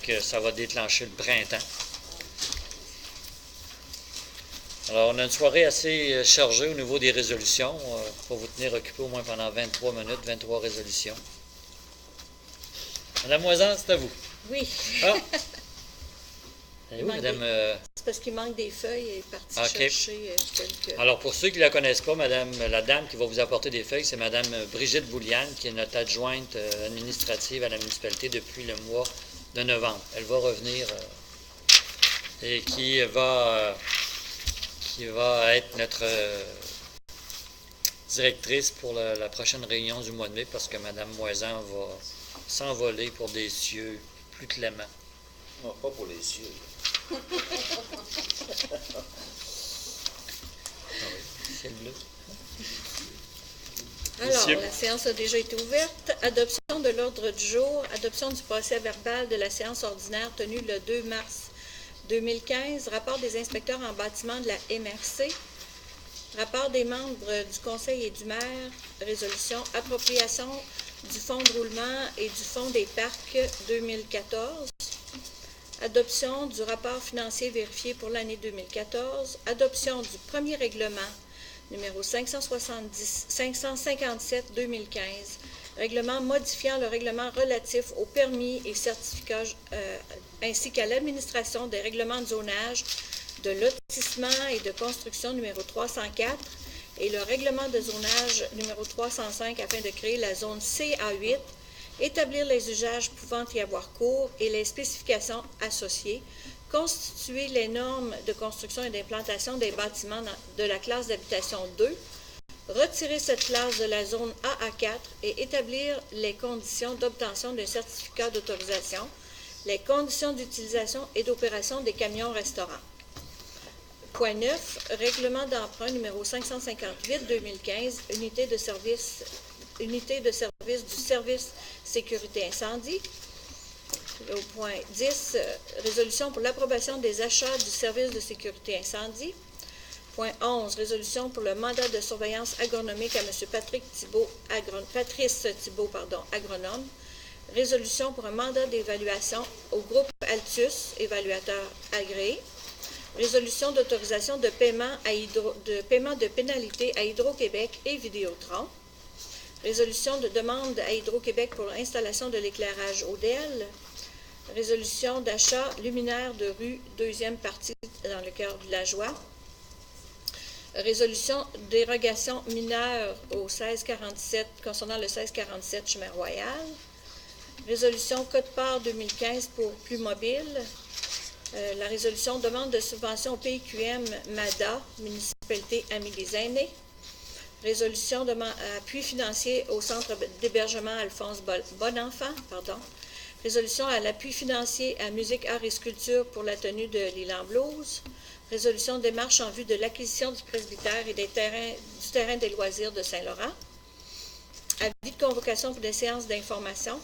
que ça va déclencher le printemps. Alors, on a une soirée assez chargée au niveau des résolutions. Pour vous tenir occupé au moins pendant 23 minutes, 23 résolutions. Madame Moisan, c'est à vous. Oui. Ah! Et oui, Madame... C'est parce qu'il manque des feuilles et est parti chercher quelques... Alors, pour ceux qui ne la connaissent pas, la dame qui va vous apporter des feuilles, c'est Madame Brigitte Bouliane, qui est notre adjointe administrative à la municipalité depuis le mois de novembre. Elle va revenir et qui va être notre directrice pour la prochaine réunion du mois de mai, parce que Mme Moisan va s'envoler pour des cieux plus cléments. Non, pas pour les cieux. C'est le bleu. Alors, la séance a déjà été ouverte. Adoption de l'ordre du jour. Adoption du procès-verbal de la séance ordinaire tenue le 2 mars 2015. Rapport des inspecteurs en bâtiment de la MRC. Rapport des membres du conseil et du maire. Résolution. Appropriation du fonds de roulement et du fonds des parcs 2014. Adoption du rapport financier vérifié pour l'année 2014. Adoption du premier règlement numéro 557-2015. Règlement modifiant le règlement relatif aux permis et certificats ainsi qu'à l'administration des règlements de zonage, de lotissement et de construction numéro 304 et le règlement de zonage numéro 305 afin de créer la zone CA8, établir les usages pouvant y avoir cours et les spécifications associées, constituer les normes de construction et d'implantation des bâtiments de la classe d'habitation 2, retirer cette classe de la zone AA4 et établir les conditions d'obtention d'un certificat d'autorisation, les conditions d'utilisation et d'opération des camions-restaurants. Point 9, règlement d'emprunt numéro 558-2015, unité de service du service sécurité incendie. Au point 10, résolution pour l'approbation des achats du service de sécurité incendie. Point 11, résolution pour le mandat de surveillance agronomique à M. Patrice Thibault, agronome. Résolution pour un mandat d'évaluation au groupe Altus, évaluateur agréé. Résolution d'autorisation de paiement de pénalité à Hydro-Québec et Vidéotron. Résolution de demande à Hydro-Québec pour l'installation de l'éclairage ODEL. Résolution d'achat luminaire de rue, deuxième partie dans le cœur villageois. Résolution dérogation mineure au 1647, concernant le 1647 chemin Royal. Résolution code-part 2015 pour plus mobile. La résolution demande de subvention au PQM MADA, municipalité Amis des aînés. Résolution de appui financier au centre d'hébergement Alphonse Bonenfant, Résolution à l'appui financier à Musique, Arts et Sculpture pour la tenue de l'Ilan Blues. Résolution démarche en vue de l'acquisition du presbytère et du terrain des loisirs de Saint-Laurent. Avis de convocation pour des séances d'information.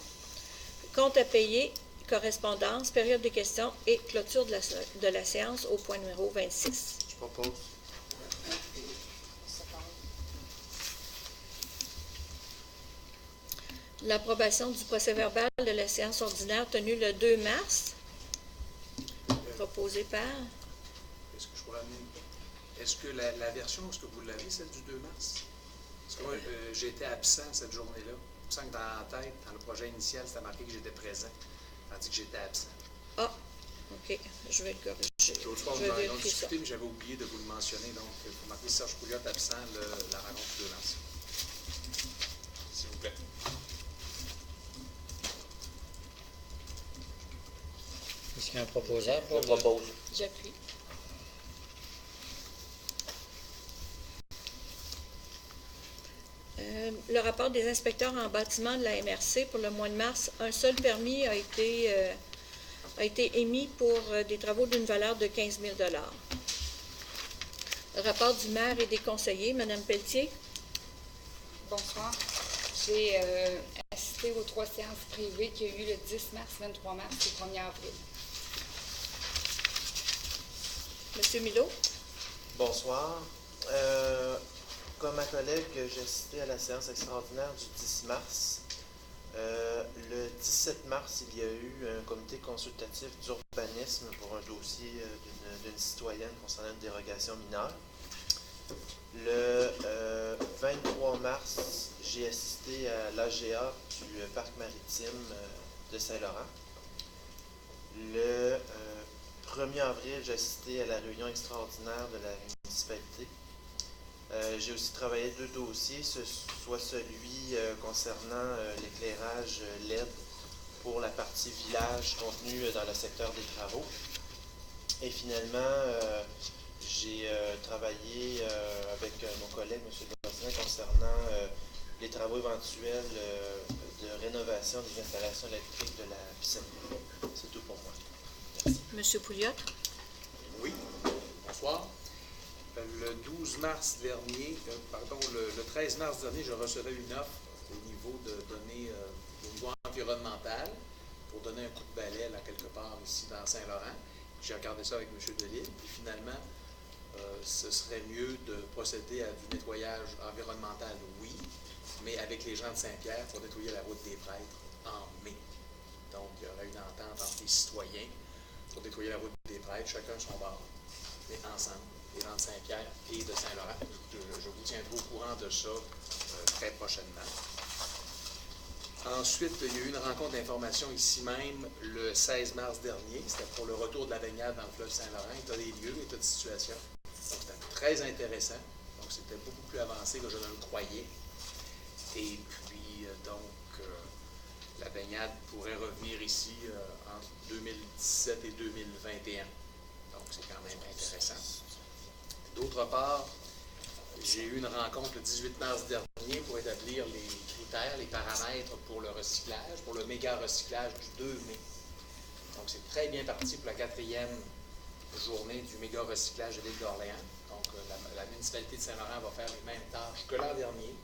Compte à payer, correspondance, période de questions et clôture de la séance au point numéro 26. Je propose. L'approbation du procès-verbal de la séance ordinaire tenue le 2 mars, proposée par... Est-ce que je pourrais amener... Est-ce que la version, est-ce que vous l'avez, celle du 2 mars? Parce que moi, j'étais absent cette journée-là. Il me semble que dans la tête, dans le projet initial, c'était marqué que j'étais présent, tandis que j'étais absent. Ah, OK. Je vais le corriger. L'autre fois, on en a discuté, mais j'avais oublié de vous le mentionner. Donc, il faut marquer Serge Pouliot absent la rencontre du 2 mars. S'il vous plaît. Est-ce qu'il y a un proposeur? Je propose. J'appuie. Le rapport des inspecteurs en bâtiment de la MRC pour le mois de mars, un seul permis a été émis pour des travaux d'une valeur de 15 000 $. Le rapport du maire et des conseillers, Mme Pelletier. Bonsoir. J'ai assisté aux 3 séances privées qu'il y a eu le 10 mars, 23 mars et 1er avril. Monsieur Milot. Bonsoir. Comme ma collègue, j'ai assisté à la séance extraordinaire du 10 mars. Le 17 mars, il y a eu un comité consultatif d'urbanisme pour un dossier d'une citoyenne concernant une dérogation mineure. Le 23 mars, j'ai assisté à l'AGA du parc maritime de Saint-Laurent. Le 1er avril, j'ai assisté à la réunion extraordinaire de la municipalité. J'ai aussi travaillé 2 dossiers, soit celui concernant l'éclairage LED pour la partie village contenue dans le secteur des travaux. Et finalement, j'ai travaillé avec mon collègue, M. Gosselin, concernant les travaux éventuels de rénovation des installations électriques de la piscine. C'est tout pour moi. Merci. Monsieur Pouliot. Oui, bonsoir. Le 12 mars dernier, le 13 mars dernier, je recevais une offre au niveau de données, au niveau environnemental, pour donner un coup de balai là, quelque part ici dans Saint-Laurent. J'ai regardé ça avec M. Delisle, puis finalement, ce serait mieux de procéder à du nettoyage environnemental, oui, mais avec les gens de Saint-Pierre pour nettoyer la route des Prêtres en mai. Donc, il y aurait une entente entre les citoyens pour nettoyer la route des Prêtres, chacun son bord, mais ensemble. Les gens de Saint-Pierre et de Saint-Laurent. Je vous tiendrai au courant de ça très prochainement. Ensuite, il y a eu une rencontre d'information ici même le 16 mars dernier. C'était pour le retour de la baignade dans le fleuve Saint-Laurent, état des lieux, état de situation. Donc, c'était très intéressant. Donc, c'était beaucoup plus avancé que je ne le croyais. Et puis, la baignade pourrait revenir ici entre 2017 et 2021. Donc, c'est quand même intéressant. D'autre part, j'ai eu une rencontre le 18 mars dernier pour établir les critères, les paramètres pour le recyclage, pour le méga recyclage du 2 mai. Donc, c'est très bien parti pour la 4e journée du méga recyclage de l'île d'Orléans. Donc, la municipalité de Saint-Laurent va faire les mêmes tâches que l'an dernier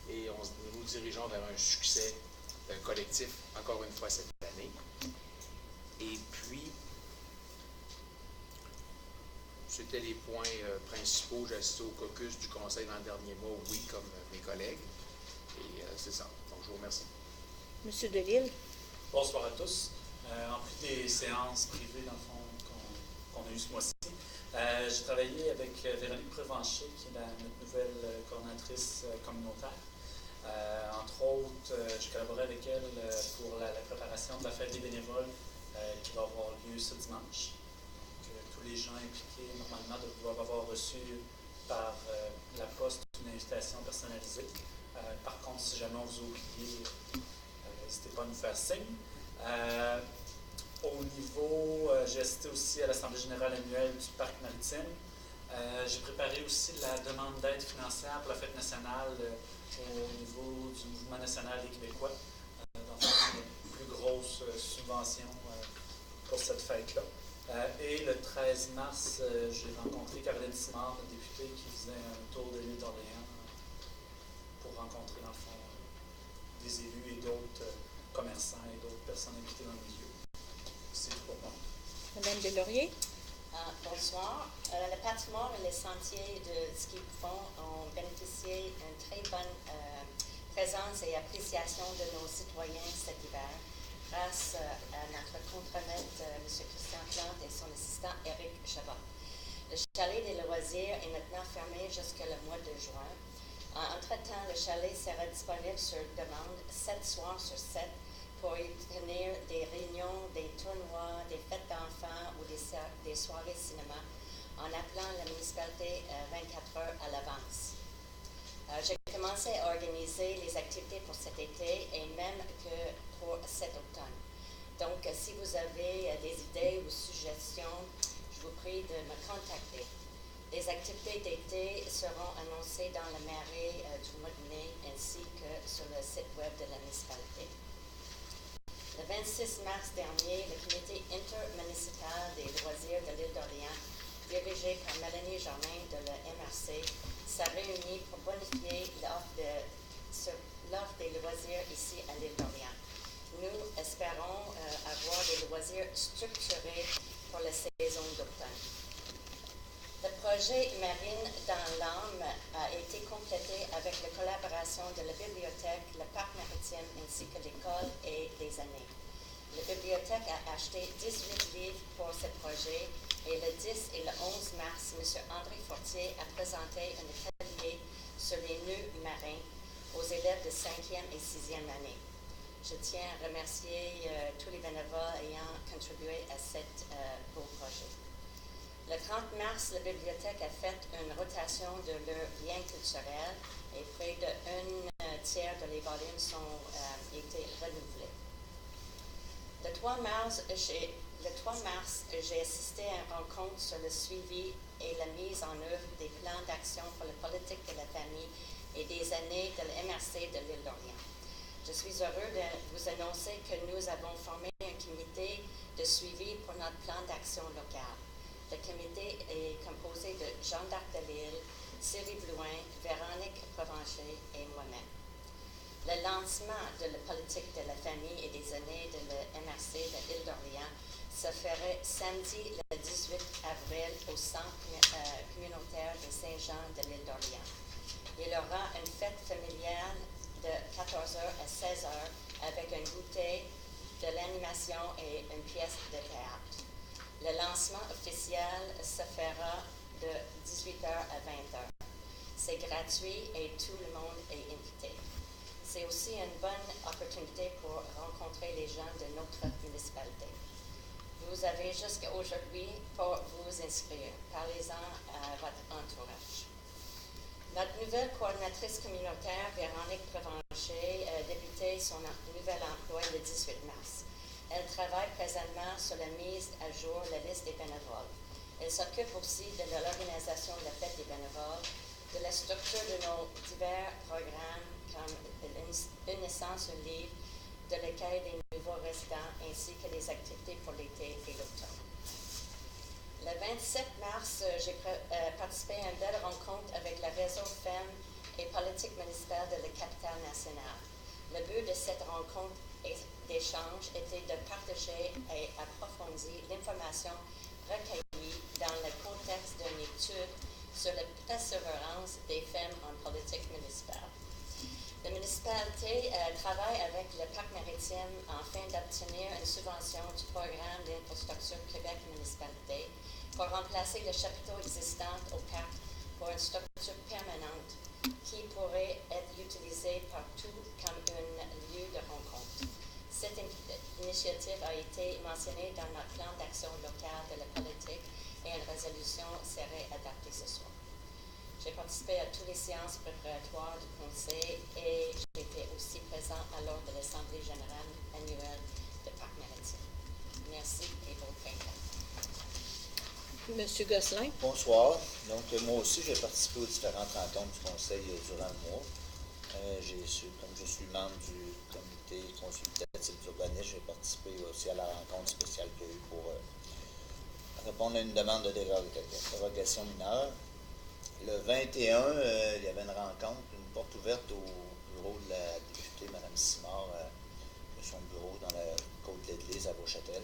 et nous nous dirigeons vers un succès collectif, encore une fois, cette année. Et puis, c'était les points principaux. J'ai assisté au caucus du conseil dans le dernier mois, oui, comme mes collègues. Et c'est ça. Donc, je vous remercie. Monsieur Delisle. Bonsoir à tous. En plus des séances privées, dans le fond, qu'on a eues ce mois-ci, j'ai travaillé avec Véronique Prévencher, qui est notre nouvelle coordonnatrice communautaire. Entre autres, je collaborais avec elle pour la préparation de la fête des bénévoles qui va avoir lieu ce dimanche. Tous les gens impliqués, normalement, doivent avoir reçu par la poste une invitation personnalisée. Par contre, si jamais on vous a oublié, n'hésitez pas à nous faire signe. Au niveau, j'ai assisté aussi à l'Assemblée générale annuelle du Parc maritime. J'ai préparé aussi la demande d'aide financière pour la fête nationale au niveau du Mouvement national des Québécois. Donc, une plus grosse subvention pour cette fête-là. Et le 13 mars, j'ai rencontré Caroline Simard, une députée qui faisait un tour de l'île d'Orléans pour rencontrer, dans le fond, des élus et d'autres commerçants et d'autres personnes impliquées dans le milieu. C'est tout pour moi. Madame Deslauriers. Bonsoir. Le patinoire et les sentiers de ski fond ont bénéficié d'une très bonne présence et appréciation de nos citoyens cet hiver, grâce à notre contre-maître, M. Christian Plante, et son assistant, Éric Chabot. Le chalet des loisirs est maintenant fermé jusqu'au mois de juin. Entre-temps, le chalet sera disponible sur demande 7 soirs sur 7 pour y tenir des réunions, des tournois, des fêtes d'enfants ou des soirées cinéma en appelant la municipalité 24 heures à l'avance. J'ai commencé à organiser les activités pour cet été et même que pour cet automne. Donc, si vous avez des idées ou suggestions, je vous prie de me contacter. Les activités d'été seront annoncées dans la mairie du mois de mai ainsi que sur le site web de la municipalité. Le 26 mars dernier, le comité intermunicipal des loisirs de l'île d'Orléans, dirigé par Mélanie Germain de la MRC, s'est réuni pour bonifier l'offre des loisirs ici à l'île d'Orléans. Nous espérons avoir des loisirs structurés pour la saison d'automne. Le projet Marine dans l'âme a été complété avec la collaboration de la bibliothèque, le parc maritime ainsi que l'école et les années. La bibliothèque a acheté 18 livres pour ce projet et le 10 et le 11 mars, M. André Fortier a présenté un atelier sur les nœuds marins aux élèves de 5e et 6e année. Je tiens à remercier tous les bénévoles ayant contribué à cet beau projet. Le 30 mars, la bibliothèque a fait une rotation de leurs biens culturels et près d'un tiers de les volumes ont été renouvelés. Le 3 mars, j'ai assisté à une rencontre sur le suivi et la mise en œuvre des plans d'action pour la politique de la famille et des années de la MRC de l'île d'Orléans. Je suis heureux de vous annoncer que nous avons formé un comité de suivi pour notre plan d'action local. Le comité est composé de Jeanne d'Arc de Lille, Sylvie Blouin, Véronique Provencher et moi-même. Le lancement de la politique de la famille et des années de la MRC de l'île d'Orléans se ferait samedi le 18 avril au centre communautaire de Saint-Jean de l'île d'Orléans. Il y aura une fête familiale de 14h à 16h avec un goûter, de l'animation et une pièce de théâtre. Le lancement officiel se fera de 18h à 20h. C'est gratuit et tout le monde est invité. C'est aussi une bonne opportunité pour rencontrer les gens de notre municipalité. Vous avez jusqu'à aujourd'hui pour vous inscrire. Parlez-en à votre entourage. Notre nouvelle coordinatrice communautaire, Véronique Provencher, a débuté son nouvel emploi le 18 mars. Elle travaille présentement sur la mise à jour de la liste des bénévoles. Elle s'occupe aussi de l'organisation de la fête des bénévoles, de la structure de nos divers programmes comme une naissance, un livre, de l'accueil des nouveaux résidents ainsi que les activités pour l'été et l'automne. Le 27 mars, j'ai participé à une belle rencontre avec le réseau Femmes et politique municipale de la capitale nationale. Le but de cette rencontre d'échange était de partager et approfondir l'information recueillie dans le contexte d'une étude sur la persévérance des femmes en politique municipale. La municipalité travaille avec le parc maritime afin d'obtenir une subvention du programme d'infrastructure Québec Municipalité pour remplacer le chapiteau existant au parc pour une structure permanente qui pourrait être utilisée partout comme un lieu de rencontre. Cette initiative a été mentionnée dans notre plan d'action locale de la politique et une résolution serait adoptée ce soir. J'ai participé à toutes les séances préparatoires du Conseil et j'étais aussi présent lors de l'Assemblée générale annuelle de Parc Maritime. Merci et bon printemps. Monsieur Gosselin. Bonsoir. Donc, moi aussi, j'ai participé aux différentes rencontres du Conseil durant le mois. Comme je suis membre du comité consultatif d'urbanisme, j'ai participé aussi à la rencontre spéciale qu'il y a eu pour répondre à une demande de dérogation mineure. Le 21, il y avait une rencontre, une porte ouverte au bureau de la députée Mme Simard, de son bureau dans la côte de l'Église à Beauchâtel.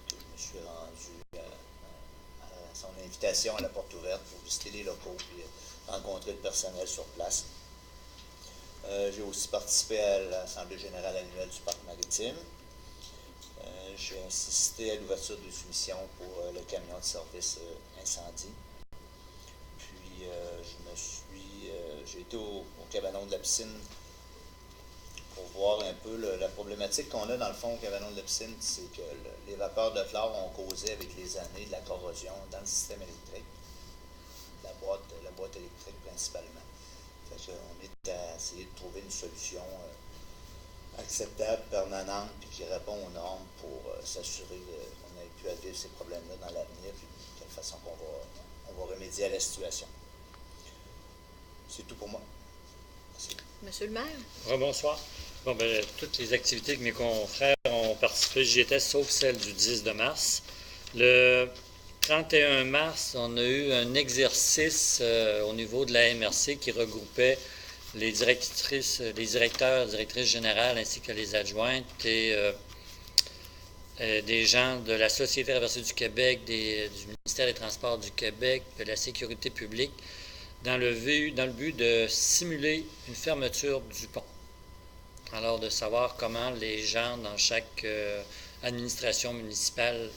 Je me suis rendu à son invitation à la porte ouverte pour visiter les locaux et rencontrer le personnel sur place. J'ai aussi participé à l'Assemblée générale annuelle du Parc maritime. J'ai assisté à l'ouverture de soumission pour le camion de service incendie. Puis, j'ai été au cabanon de la piscine pour voir un peu la problématique qu'on a dans le fond au cabanon de la piscine, c'est que les vapeurs de chlore ont causé avec les années de la corrosion dans le système électrique, la boîte électrique principalement. Fait qu'on est à essayer de trouver une solution acceptable, permanente, puis qui répond aux normes pour s'assurer qu'on ait pu vivre ces problèmes-là dans l'avenir, puis de quelle façon on va remédier à la situation. C'est tout pour moi. Merci. Monsieur le maire. Rebonsoir. Bon, ben, toutes les activités que mes confrères ont participé, j'y étais, sauf celle du 10 de mars. Le 31 mars, on a eu un exercice au niveau de la MRC qui regroupait les directeurs, directrices générales ainsi que les adjointes et des gens de la Société traversée du Québec, du ministère des Transports du Québec, de la Sécurité publique, dans le but de simuler une fermeture du pont. Alors, de savoir comment les gens dans chaque administration municipale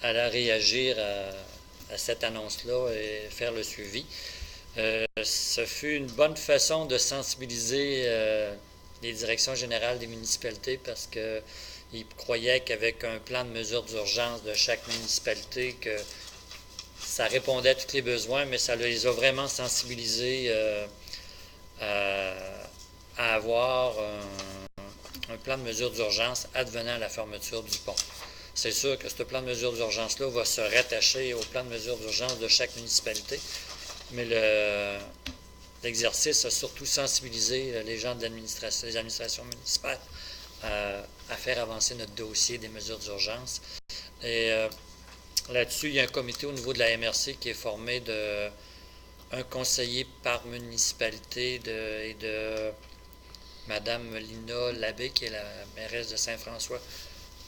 allaient réagir à cette annonce-là et faire le suivi. Ce fut une bonne façon de sensibiliser les directions générales des municipalités parce qu'ils croyaient qu'avec un plan de mesures d'urgence de chaque municipalité, que ça répondait à tous les besoins, mais ça les a vraiment sensibilisés à avoir un plan de mesures d'urgence advenant la fermeture du pont. C'est sûr que ce plan de mesures d'urgence-là va se rattacher au plan de mesures d'urgence de chaque municipalité, mais l'exercice a surtout sensibilisé les gens de l'administration, les administrations municipales à faire avancer notre dossier des mesures d'urgence. Et là-dessus, il y a un comité au niveau de la MRC qui est formé d'un conseiller par municipalité et de Mme Lina Labbé, qui est la mairesse de Saint-François,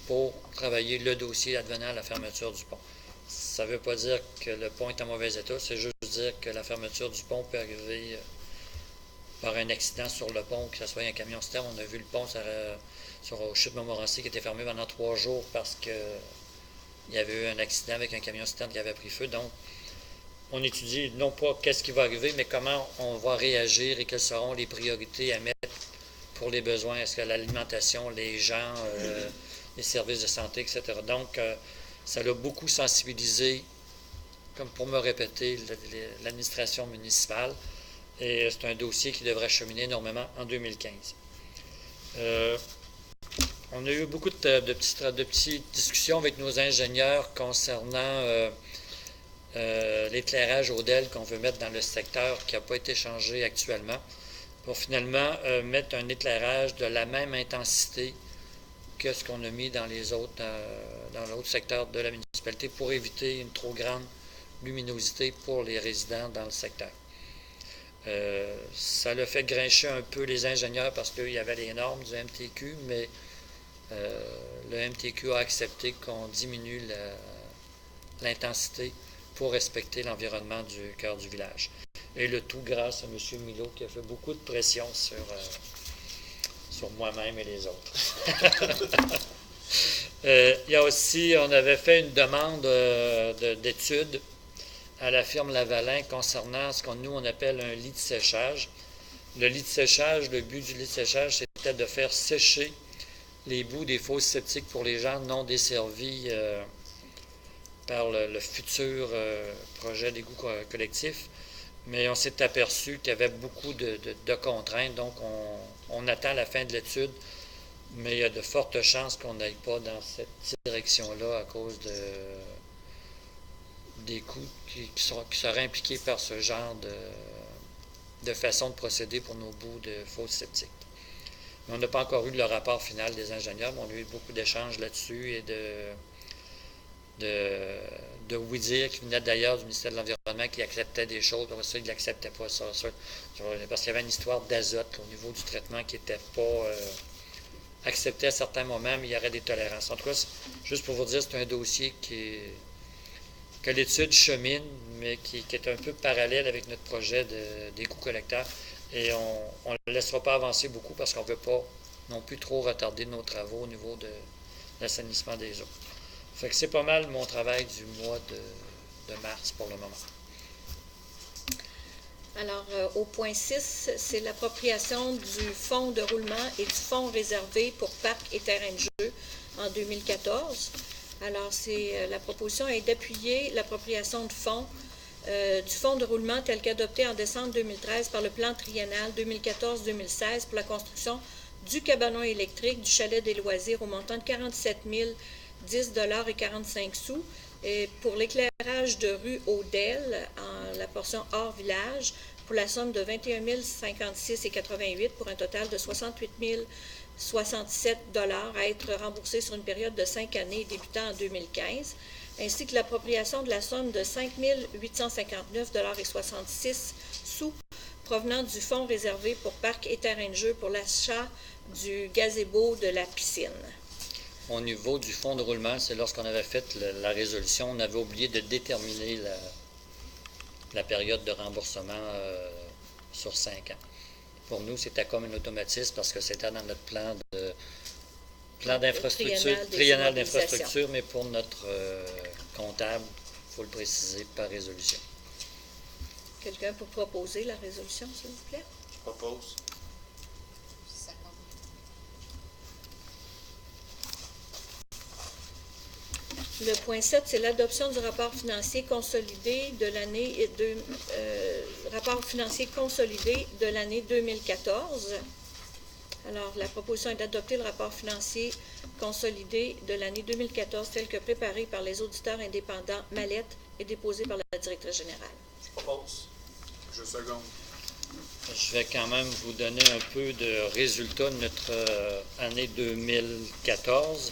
pour travailler le dossier advenant à la fermeture du pont. Ça ne veut pas dire que le pont est en mauvais état, c'est juste dire que la fermeture du pont peut arriver par un accident sur le pont, que ce soit un camion-citerne. On a vu le pont sur Chute-Montmorency qui était fermé pendant 3 jours parce qu'il y avait eu un accident avec un camion-citerne qui avait pris feu. Donc, on étudie non pas qu'est-ce qui va arriver, mais comment on va réagir et quelles seront les priorités à mettre pour les besoins. Est-ce que l'alimentation, les gens, les services de santé, etc. Donc, ça l'a beaucoup sensibilisé, comme pour me répéter, l'administration municipale. Et c'est un dossier qui devrait cheminer énormément en 2015. On a eu beaucoup de petites discussions avec nos ingénieurs concernant l'éclairage Odel qu'on veut mettre dans le secteur qui n'a pas été changé actuellement, pour finalement mettre un éclairage de la même intensité que ce qu'on a mis dans l'autre secteur de la municipalité pour éviter une trop grande luminosité pour les résidents dans le secteur. Ça l'a fait grincher un peu les ingénieurs parce qu'il y avait les normes du MTQ, mais le MTQ a accepté qu'on diminue l'intensité pour respecter l'environnement du cœur du village. Et le tout grâce à M. Milot qui a fait beaucoup de pression sur moi-même et les autres. Il y a aussi, on avait fait une demande d'études à la firme Lavalin concernant ce qu'on appelle un lit de séchage. Le lit de séchage, le but du lit de séchage, c'était de faire sécher les bouts des fosses septiques pour les gens non desservis par le futur projet d'égout collectif. Mais on s'est aperçu qu'il y avait beaucoup de contraintes, donc on attend la fin de l'étude, mais il y a de fortes chances qu'on n'aille pas dans cette direction-là à cause des coûts qui seraient impliqués par ce genre de façon de procéder pour nos bouts de fosses septiques. Mais on n'a pas encore eu le rapport final des ingénieurs, mais on a eu beaucoup d'échanges là-dessus et de oui-dire qui venait d'ailleurs du ministère de l'Environnement qui acceptait des choses, après ça, il n'acceptait pas ça, parce qu'il y avait une histoire d'azote au niveau du traitement qui n'était pas accepté à certains moments, mais il y aurait des tolérances. En tout cas, juste pour vous dire, c'est un dossier que l'étude chemine, mais qui est un peu parallèle avec notre projet d'égout collecteur. Et on ne le laissera pas avancer beaucoup parce qu'on ne veut pas non plus trop retarder nos travaux au niveau de l'assainissement des eaux. Fait que c'est pas mal mon travail du mois de mars pour le moment. Alors, au point 6, c'est l'appropriation du fonds de roulement et du fonds réservé pour parcs et terrains de jeu en 2014. Alors, la proposition est d'appuyer l'appropriation de fonds du fonds de roulement tel qu'adopté en décembre 2013 par le plan triennal 2014-2016 pour la construction du cabanon électrique du chalet des loisirs au montant de 47 010,45 $, et pour l'éclairage de rue Odel, en la portion hors village, pour la somme de 21 056,88 pour un total de 68 067 $ à être remboursé sur une période de 5 années débutant en 2015, ainsi que l'appropriation de la somme de 5 859,66 $ provenant du fonds réservé pour parcs et terrains de jeu pour l'achat du gazebo de la piscine. au niveau du fonds de roulement, c'est lorsqu'on avait fait la résolution, on avait oublié de déterminer la période de remboursement sur 5 ans. Pour nous, c'était comme un automatisme parce que c'était dans notre plan d'infrastructure, triennal d'infrastructure, mais pour notre comptable, il faut le préciser par résolution. Quelqu'un pour proposer la résolution, s'il vous plaît? Je propose. Le point 7, c'est l'adoption du rapport financier consolidé de l'année rapport financier consolidé de l'année 2014. Alors, la proposition est d'adopter le rapport financier consolidé de l'année 2014 tel que préparé par les auditeurs indépendants Mallette et déposé par la directrice générale. Je propose. Je seconde. Je vais quand même vous donner un peu de résultats de notre année 2014.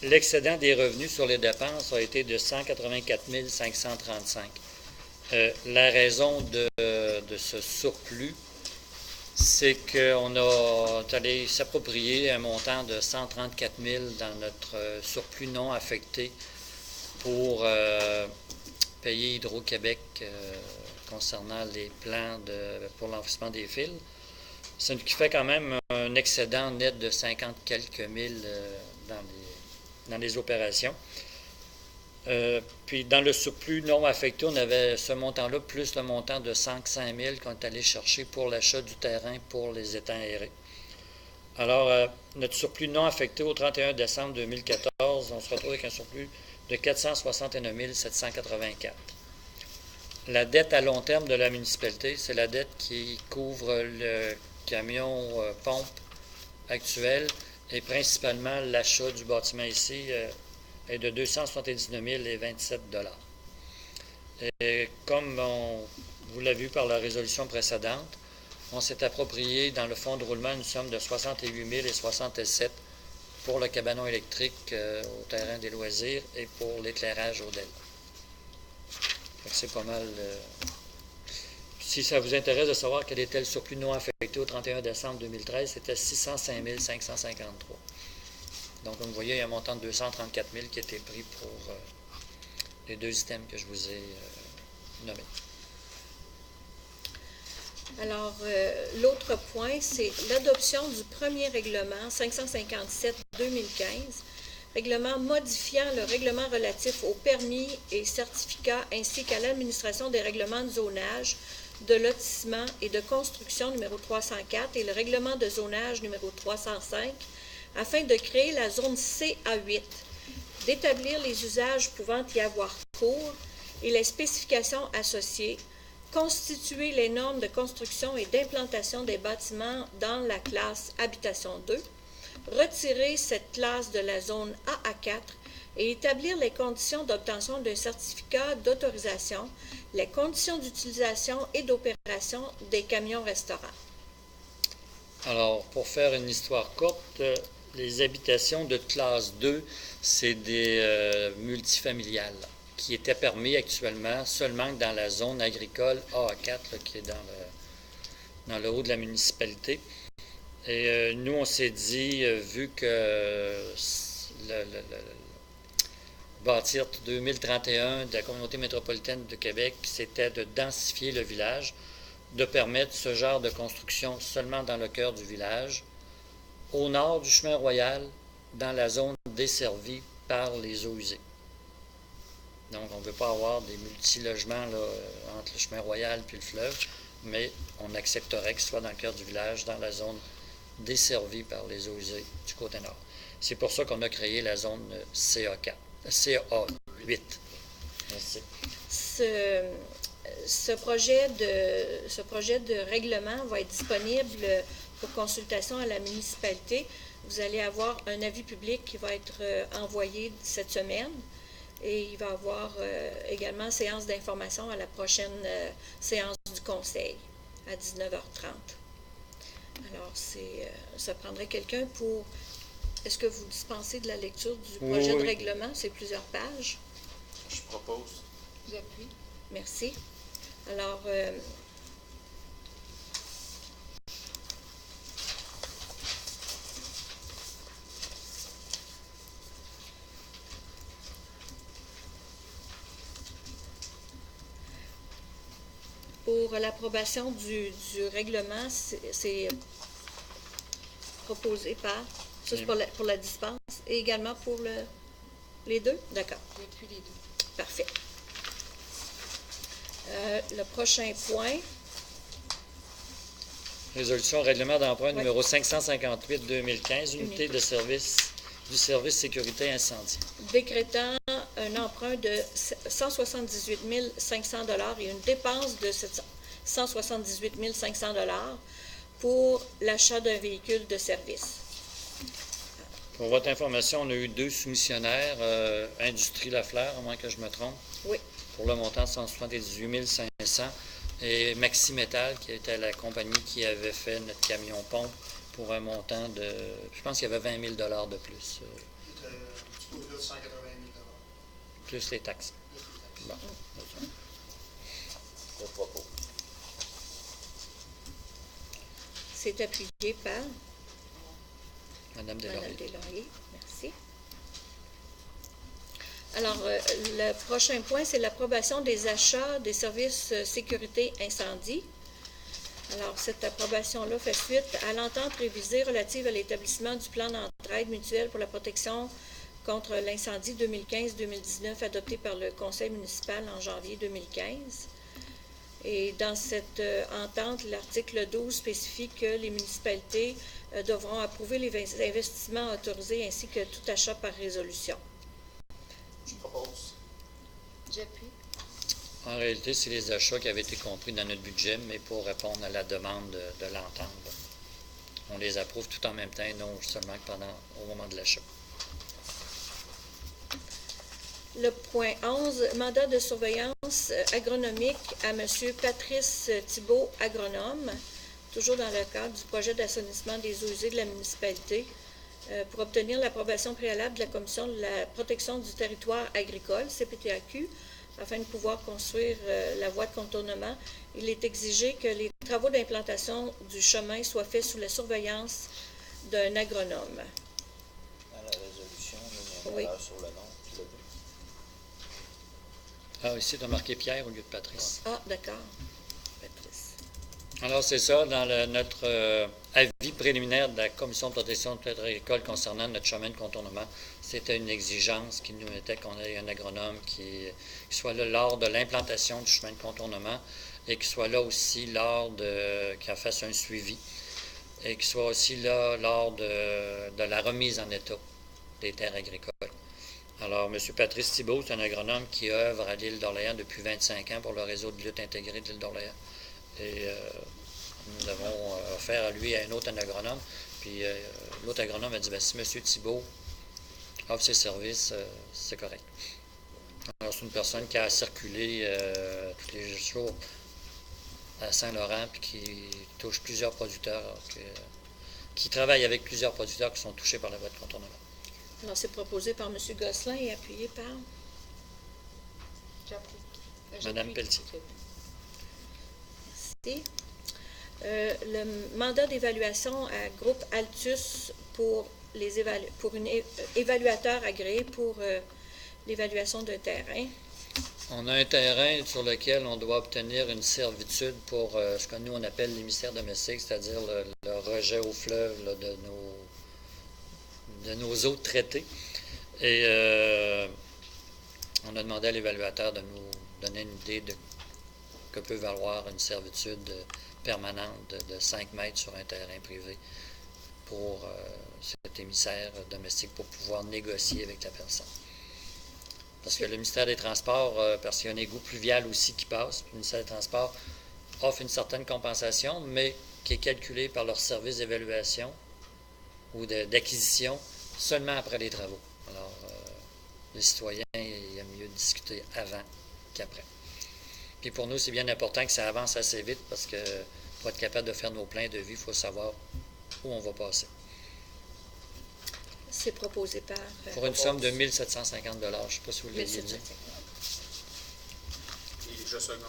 L'excédent des revenus sur les dépenses a été de 184 535. La raison de ce surplus, c'est qu'on est allé s'approprier un montant de 134 000 dans notre surplus non affecté pour payer Hydro-Québec concernant les plans pour l'enfouissement des fils. Ce qui fait quand même un excédent net de 50 quelques mille dans les opérations. Puis dans le surplus non affecté, on avait ce montant-là, plus le montant de 105 000 qu'on est allé chercher pour l'achat du terrain pour les étangs aérés. Alors, notre surplus non affecté au 31 décembre 2014, on se retrouve avec un surplus de 469 784. La dette à long terme de la municipalité, c'est la dette qui couvre le camion pompe actuel et principalement l'achat du bâtiment ici est de 279 027 $. Et comme vous l'avez vu par la résolution précédente, on s'est approprié dans le fonds de roulement une somme de 68 067 pour le cabanon électrique au terrain des loisirs et pour l'éclairage au DEL. C'est pas mal. Si ça vous intéresse de savoir quel était le surplus non affecté au 31 décembre 2013, c'était 605 553. Donc, comme vous voyez, il y a un montant de 234 000 qui a été pris pour les deux items que je vous ai nommés. Alors, l'autre point, c'est l'adoption du premier règlement 557-2015, règlement modifiant le règlement relatif aux permis et certificats ainsi qu'à l'administration des règlements de zonage, de lotissement et de construction numéro 304 et le règlement de zonage numéro 305 afin de créer la zone CA8, d'établir les usages pouvant y avoir cours et les spécifications associées, constituer les normes de construction et d'implantation des bâtiments dans la classe Habitation 2, retirer cette classe de la zone AA4 et établir les conditions d'obtention d'un certificat d'autorisation, les conditions d'utilisation et d'opération des camions restaurants. Alors, pour faire une histoire courte, les habitations de classe 2, c'est des multifamiliales qui étaient permis actuellement seulement dans la zone agricole AA4 là, qui est dans le haut de la municipalité. Et nous, on s'est dit, vu que le bâtir 2031 de la communauté métropolitaine de Québec, c'était de densifier le village, de permettre ce genre de construction seulement dans le cœur du village, au nord du chemin royal, dans la zone desservie par les eaux usées. Donc, on ne veut pas avoir des multilogements là, entre le chemin royal et le fleuve, mais on accepterait que ce soit dans le cœur du village, dans la zone desservie par les eaux usées du côté nord. C'est pour ça qu'on a créé la zone CA8. Merci. Ce projet de règlement va être disponible pour consultation à la municipalité. Vous allez avoir un avis public qui va être envoyé cette semaine et il va y avoir également séance d'information à la prochaine séance du conseil à 19h30. Alors, ça prendrait quelqu'un pour... Est-ce que vous dispensez de la lecture du projet de règlement? C'est plusieurs pages. Je propose. J'appuie. Merci. Alors, pour l'approbation du règlement, c'est proposé par, ça c'est pour la dispense, et également pour les deux? D'accord. Depuis les deux. Parfait. Le prochain point, Résolution règlement d'emprunt Oui. numéro 558-2015, unité de service du service sécurité incendie. décrétant un emprunt de 178 500 $ et une dépense de 178 500 $ pour l'achat d'un véhicule de service. Pour votre information, on a eu 2 soumissionnaires, Industrie Lafleur, à moins que je me trompe, Oui. pour le montant de 178 500, et Maxi Métal, qui était la compagnie qui avait fait notre camion pompe pour un montant de, je pense qu'il y avait 20 000 $ de plus, C'était un petit peu au-delà de 180 000 plus les taxes. Bon, c'est ça. Le propos. C'est appuyé par Madame Mme Deslauriers. Deslauriers. Merci. Alors, le prochain point, c'est l'approbation des achats des services sécurité incendie. Alors, cette approbation-là fait suite à l'entente révisée relative à l'établissement du plan d'entraide mutuelle pour la protection contre l'incendie 2015-2019 adopté par le conseil municipal en janvier 2015. Et dans cette entente, l'article 12 spécifie que les municipalités devront approuver les investissements autorisés ainsi que tout achat par résolution. Je propose. J'appuie. En réalité, c'est les achats qui avaient été compris dans notre budget, mais pour répondre à la demande de l'entente. On les approuve tout en même temps, non seulement au moment de l'achat. Le point 11, mandat de surveillance agronomique à M. Patrice Thibault, agronome, toujours dans le cadre du projet d'assainissement des eaux usées de la municipalité, pour obtenir l'approbation préalable de la Commission de la protection du territoire agricole, CPTAQ, afin de pouvoir construire la voie de contournement. Il est exigé que les travaux d'implantation du chemin soient faits sous la surveillance d'un agronome. Dans la résolution, il y a une Oui. erreur sur le nom. Tu l'as vu? Ah, ici, tu as marqué Pierre au lieu de Patrice. Ah, d'accord. Patrice. Alors, c'est ça, dans notre avis préliminaire de la Commission de protection du territoire agricole concernant notre chemin de contournement, c'était une exigence qui nous mettait qu'on ait un agronome qui soit là lors de l'implantation du chemin de contournement et qui soit là aussi qu'il fasse un suivi et qui soit aussi là lors de la remise en état des terres agricoles. Alors, M. Patrice Thibault, c'est un agronome qui œuvre à l'île d'Orléans depuis 25 ans pour le réseau de lutte intégrée de l'île d'Orléans. Et nous avons offert à lui et à un autre agronome. Puis l'autre agronome a dit, bien, si M. Thibault offre ses services, c'est correct. Alors, c'est une personne qui a circulé tous les jours à Saint-Laurent puis qui touche plusieurs producteurs, qui travaille avec plusieurs producteurs qui sont touchés par la voie de contournement. Alors, c'est proposé par M. Gosselin et appuyé par J'approuve. Madame Pelletier. Merci. Le mandat d'évaluation à groupe Altus pour un évaluateur agréé pour l'évaluation d'un terrain. On a un terrain sur lequel on doit obtenir une servitude pour ce que nous on appelle l'émissaire domestique, c'est-à-dire le rejet au fleuve là, de nos eaux traitées. Et on a demandé à l'évaluateur de nous donner une idée de que peut valoir une servitude permanente de 5 mètres sur un terrain privé pour cet émissaire domestique pour pouvoir négocier avec la personne. Parce que le ministère des Transports, parce qu'il y a un égout pluvial aussi qui passe, le ministère des Transports offre une certaine compensation, mais qui est calculée par leur service d'évaluation ou d'acquisition seulement après les travaux. Alors, les citoyens, il y a mieux discuter avant qu'après. Puis pour nous, c'est bien important que ça avance assez vite parce que pour être capable de faire nos plans de vie, il faut savoir où on va passer. C'est proposé par... Pour une somme de 1 750 $, je ne sais pas si vous l'avez dit. 1750. Et je seconde.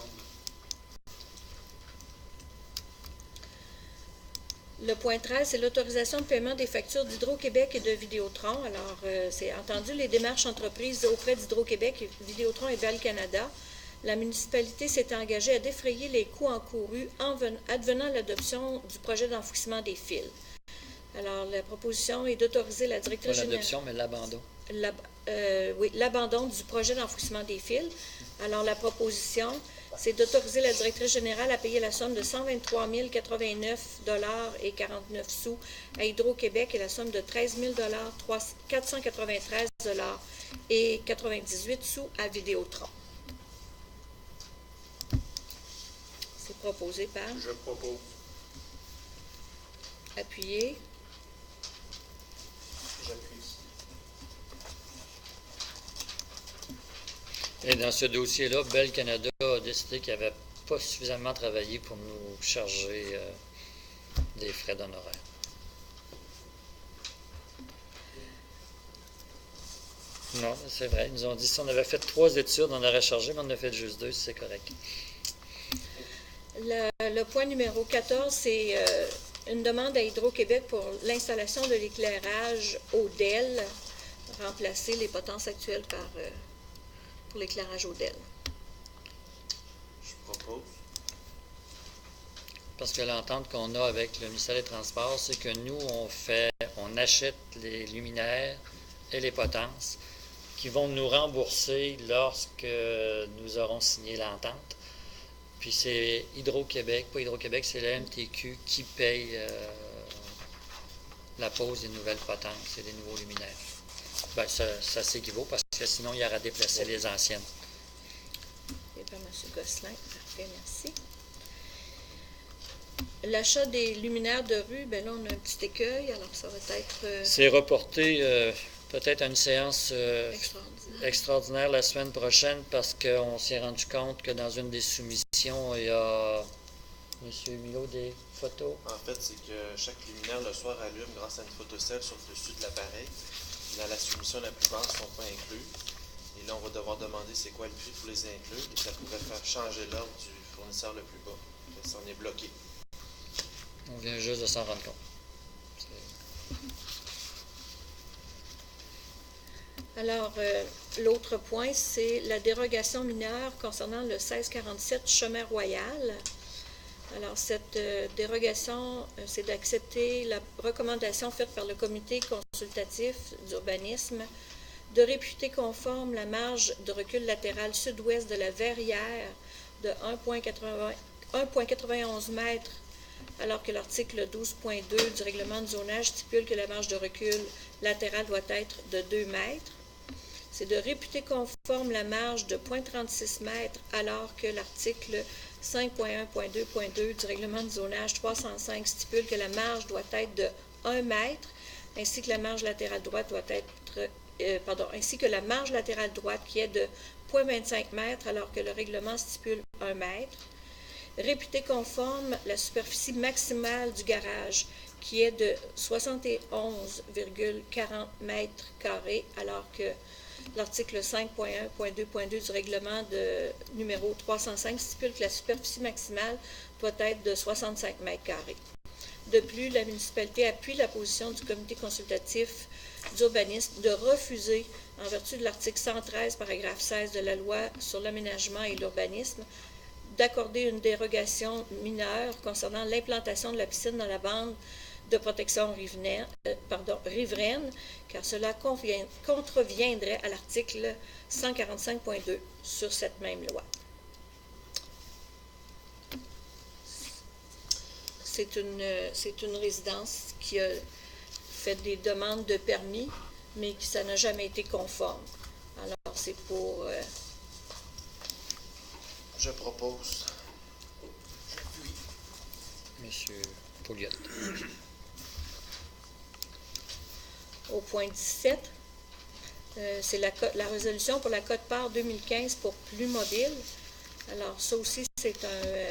Le point 13, c'est l'autorisation de paiement des factures d'Hydro-Québec et de Vidéotron. Alors, c'est entendu, les démarches entreprises auprès d'Hydro-Québec, Vidéotron et Bell Canada la municipalité s'est engagée à défrayer les coûts encourus advenant l'adoption du projet d'enfouissement des fils. Alors, la proposition est d'autoriser la Pas directrice générale... l'adoption, mais l'abandon. Oui, l'abandon du projet d'enfouissement des fils. Alors, la proposition, c'est d'autoriser la directrice générale à payer la somme de 123 089,49 à Hydro-Québec et la somme de 13 493,98 à Vidéotron. C'est proposé par... Je propose. Appuyé. J'appuie. Et dans ce dossier-là, Bell Canada a décidé qu'il n'avait pas suffisamment travaillé pour nous charger des frais d'honoraires. Non, c'est vrai. Ils nous ont dit si on avait fait 3 études, on aurait chargé, mais on en a fait juste 2, c'est correct. Le point numéro 14, c'est une demande à Hydro-Québec pour l'installation de l'éclairage Odell, remplacer les potences actuelles pour l'éclairage Odell. Je propose. Parce que l'entente qu'on a avec le ministère des Transports, c'est que nous, on achète les luminaires et les potences qui vont nous rembourser lorsque nous aurons signé l'entente. Puis c'est Hydro-Québec, pas Hydro-Québec, c'est la MTQ qui paye la pose des nouvelles potences et des nouveaux luminaires. Bien, ça s'équivaut parce que sinon, il y aura déplacé les anciennes. Et par M. Gosselin. Parfait, merci. L'achat des luminaires de rue, bien là, on a un petit écueil, alors ça va être... C'est reporté peut-être à une séance extraordinaire. la semaine prochaine parce qu'on s'est rendu compte que dans une des soumissions, il y a, M. Milo, des photos. En fait, c'est que chaque luminaire le soir allume grâce à une photocelle sur le dessus de l'appareil. Dans la soumission la plus basse, ne sont pas inclus. Et là, on va devoir demander c'est quoi le prix pour les inclure. Et ça pourrait faire changer l'ordre du fournisseur le plus bas. Ça, on est bloqué. On vient juste de s'en rendre compte. Alors, l'autre point, c'est la dérogation mineure concernant le 1647 Chemin Royal. Alors, cette dérogation, c'est d'accepter la recommandation faite par le comité consultatif d'urbanisme de réputer conforme la marge de recul latéral sud-ouest de la verrière de 1,91 m, alors que l'article 12.2 du règlement de zonage stipule que la marge de recul latéral doit être de 2 mètres. C'est de réputer conforme la marge de 0,36 m, alors que l'article 5.1.2.2 du règlement de zonage 305 stipule que la marge doit être de 1 mètre, ainsi que la marge latérale droite doit être, ainsi que la marge latérale droite qui est de 0,25 m, alors que le règlement stipule 1 mètre. Réputer conforme la superficie maximale du garage, qui est de 71,40 mètres carrés, alors que l'article 5.1.2.2 du règlement de numéro 305 stipule que la superficie maximale doit être de 65 mètres carrés. De plus, la municipalité appuie la position du comité consultatif d'urbanisme de refuser, en vertu de l'article 113, paragraphe 16 de la loi sur l'aménagement et l'urbanisme, d'accorder une dérogation mineure concernant l'implantation de la piscine dans la bande de protection riveraine, car cela contreviendrait à l'article 145.2 sur cette même loi. C'est une résidence qui a fait des demandes de permis, mais qui ça n'a jamais été conforme. Alors, c'est pour... Je propose. Monsieur Pouliot. Au point 17, c'est la résolution pour la quote-part 2015 pour Plus Mobile. Alors, ça aussi, c'est un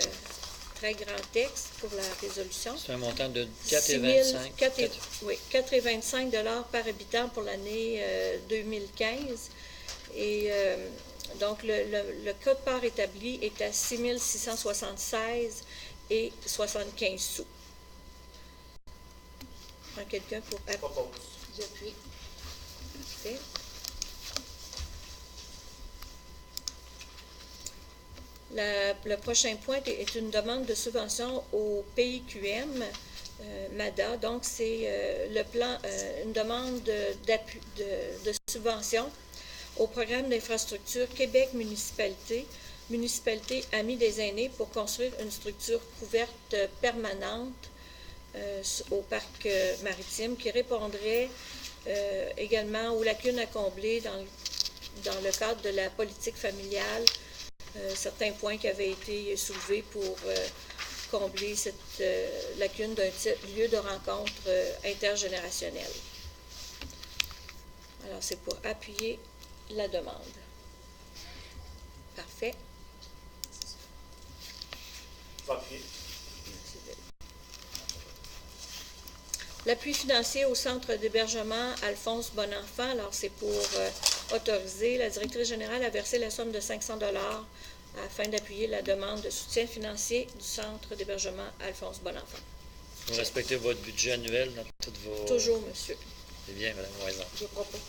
très grand texte pour la résolution. C'est un montant de 4,25 4,25 $ par habitant pour l'année 2015. Et donc, le quote-part établi est à 6 676 et 75 sous. Prends quelqu'un pour... Propose. J'appuie. Parfait. Le prochain point est une demande de subvention au PIQM, MADA. Donc, c'est une demande de subvention au programme d'infrastructure Québec Municipalité Amis des aînés pour construire une structure couverte permanente au parc maritime qui répondrait également aux lacunes à combler dans le cadre de la politique familiale, certains points qui avaient été soulevés pour combler cette lacune d'un lieu de rencontre intergénérationnel. Alors, c'est pour appuyer la demande. Parfait. Je vais appuyer. L'appui financier au centre d'hébergement Alphonse Bonenfant, alors c'est pour autoriser la directrice générale à verser la somme de 500 $ afin d'appuyer la demande de soutien financier du centre d'hébergement Alphonse Bonenfant. Vous respectez votre budget annuel dans toutes vos... Toujours, monsieur. C'est bien, Mme Loison. Je propose.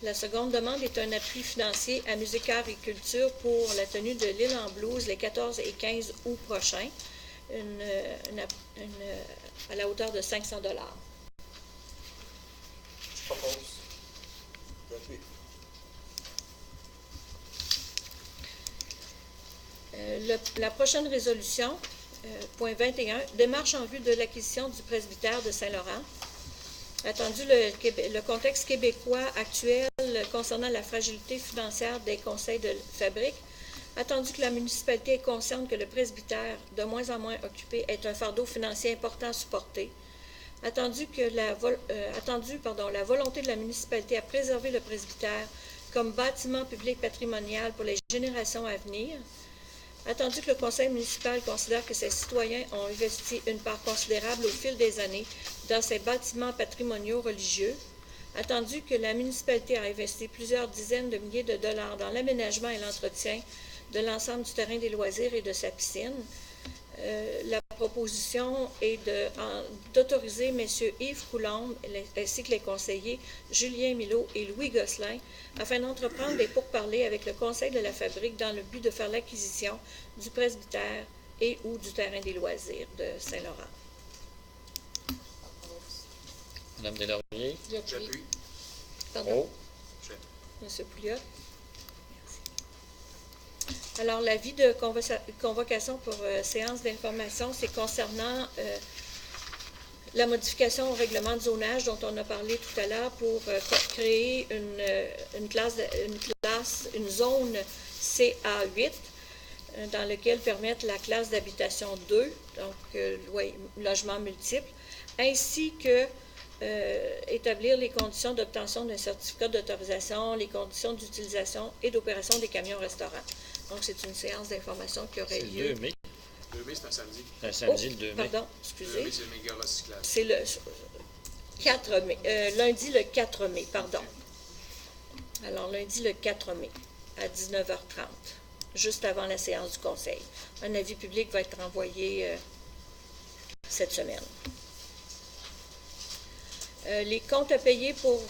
La seconde demande est un appui financier à Musique, Arts et Culture pour la tenue de l'Île en Blues les 14 et 15 août prochains, à la hauteur de 500 $. Je propose. J'appuie. La prochaine résolution, point 21, démarche en vue de l'acquisition du presbytère de Saint-Laurent. Attendu le contexte québécois actuel concernant la fragilité financière des conseils de fabrique, attendu que la municipalité est consciente que le presbytère, de moins en moins occupé, est un fardeau financier important à supporter, attendu la volonté de la municipalité à préserver le presbytère comme bâtiment public patrimonial pour les générations à venir, attendu que le conseil municipal considère que ses citoyens ont investi une part considérable au fil des années dans ces bâtiments patrimoniaux religieux, attendu que la municipalité a investi plusieurs dizaines de milliers de dollars dans l'aménagement et l'entretien de l'ensemble du terrain des loisirs et de sa piscine, la proposition est d'autoriser M. Yves Coulombe ainsi que les conseillers Julien Milot et Louis Gosselin afin d'entreprendre des pourparlers avec le conseil de la fabrique dans le but de faire l'acquisition du presbytère et ou du terrain des loisirs de Saint-Laurent. Mme Deslauriers. J'appuie. Pardon, Oh, M. Pouliot. Alors, l'avis de convocation pour séance d'information, c'est concernant la modification au règlement de zonage dont on a parlé tout à l'heure pour créer une zone CA8 dans laquelle permettre la classe d'habitation 2, donc logement multiple, ainsi que établir les conditions d'obtention d'un certificat d'autorisation, les conditions d'utilisation et d'opération des camions-restaurants. Donc, c'est une séance d'information qui aurait c'est lieu. le 2 mai. Le 2 mai, c'est un samedi. C'est un samedi, le 2 mai. Pardon, Le excusez. 2 mai, c'est le méga recyclage. C'est le 4 mai. Lundi, le 4 mai, pardon. Alors, lundi, le 4 mai, à 19h30, juste avant la séance du conseil. Un avis public va être envoyé cette semaine. Les comptes à payer pour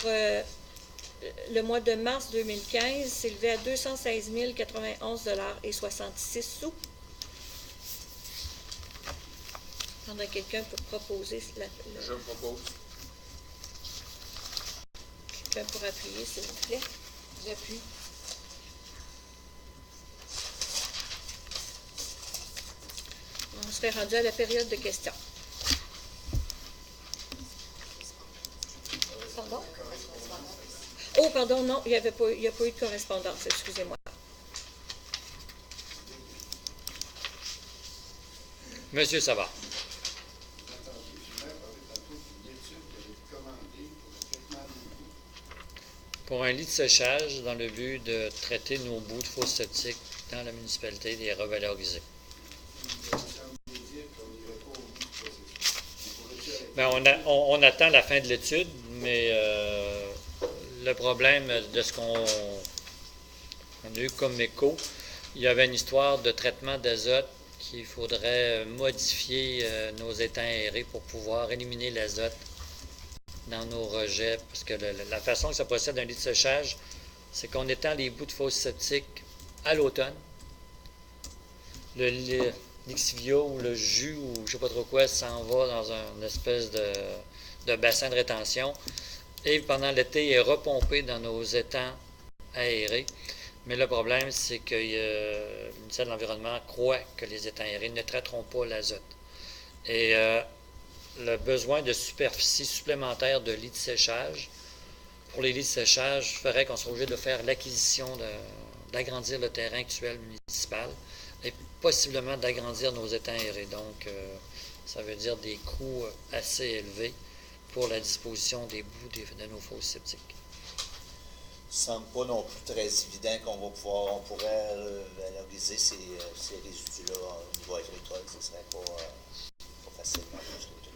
le mois de mars 2015 s'élevaient à 216 091,66 $. Il y en a quelqu'un pour proposer Je propose. quelqu'un pour appuyer, s'il vous plaît. J'appuie. On serait rendu à la période de questions. Pardon? Oh, pardon, non, il n'y a pas eu de correspondance, excusez-moi. Monsieur Savard. Pour un lit de séchage dans le but de traiter nos bouts de fosse septique dans la municipalité et les revaloriser. Bien, on attend la fin de l'étude, mais le problème de ce qu'on a eu comme écho, il y avait une histoire de traitement d'azote qu'il faudrait modifier nos étangs aérés pour pouvoir éliminer l'azote dans nos rejets, parce que la façon que ça procède un lit de séchage, c'est qu'on étend les bouts de fosse septique à l'automne. Le lixivia ou le jus ou je ne sais pas trop quoi s'en va dans une espèce de bassin de rétention. Et pendant l'été, il est repompé dans nos étangs aérés. Mais le problème, c'est que le ministère de l'Environnement croit que les étangs aérés ne traiteront pas l'azote. Et le besoin de superficie supplémentaire de lits de séchage, pour les lits de séchage, ferait qu'on soit obligé de faire l'acquisition, d'agrandir le terrain actuel municipal et possiblement d'agrandir nos étangs aérés. Donc, ça veut dire des coûts assez élevés pour la disposition des bouts de nos fosses septiques. Ça ne semble pas non plus très évident on pourrait valoriser ces résidus-là au niveau agricole. Ce ne serait pas facilement de ce côté-là.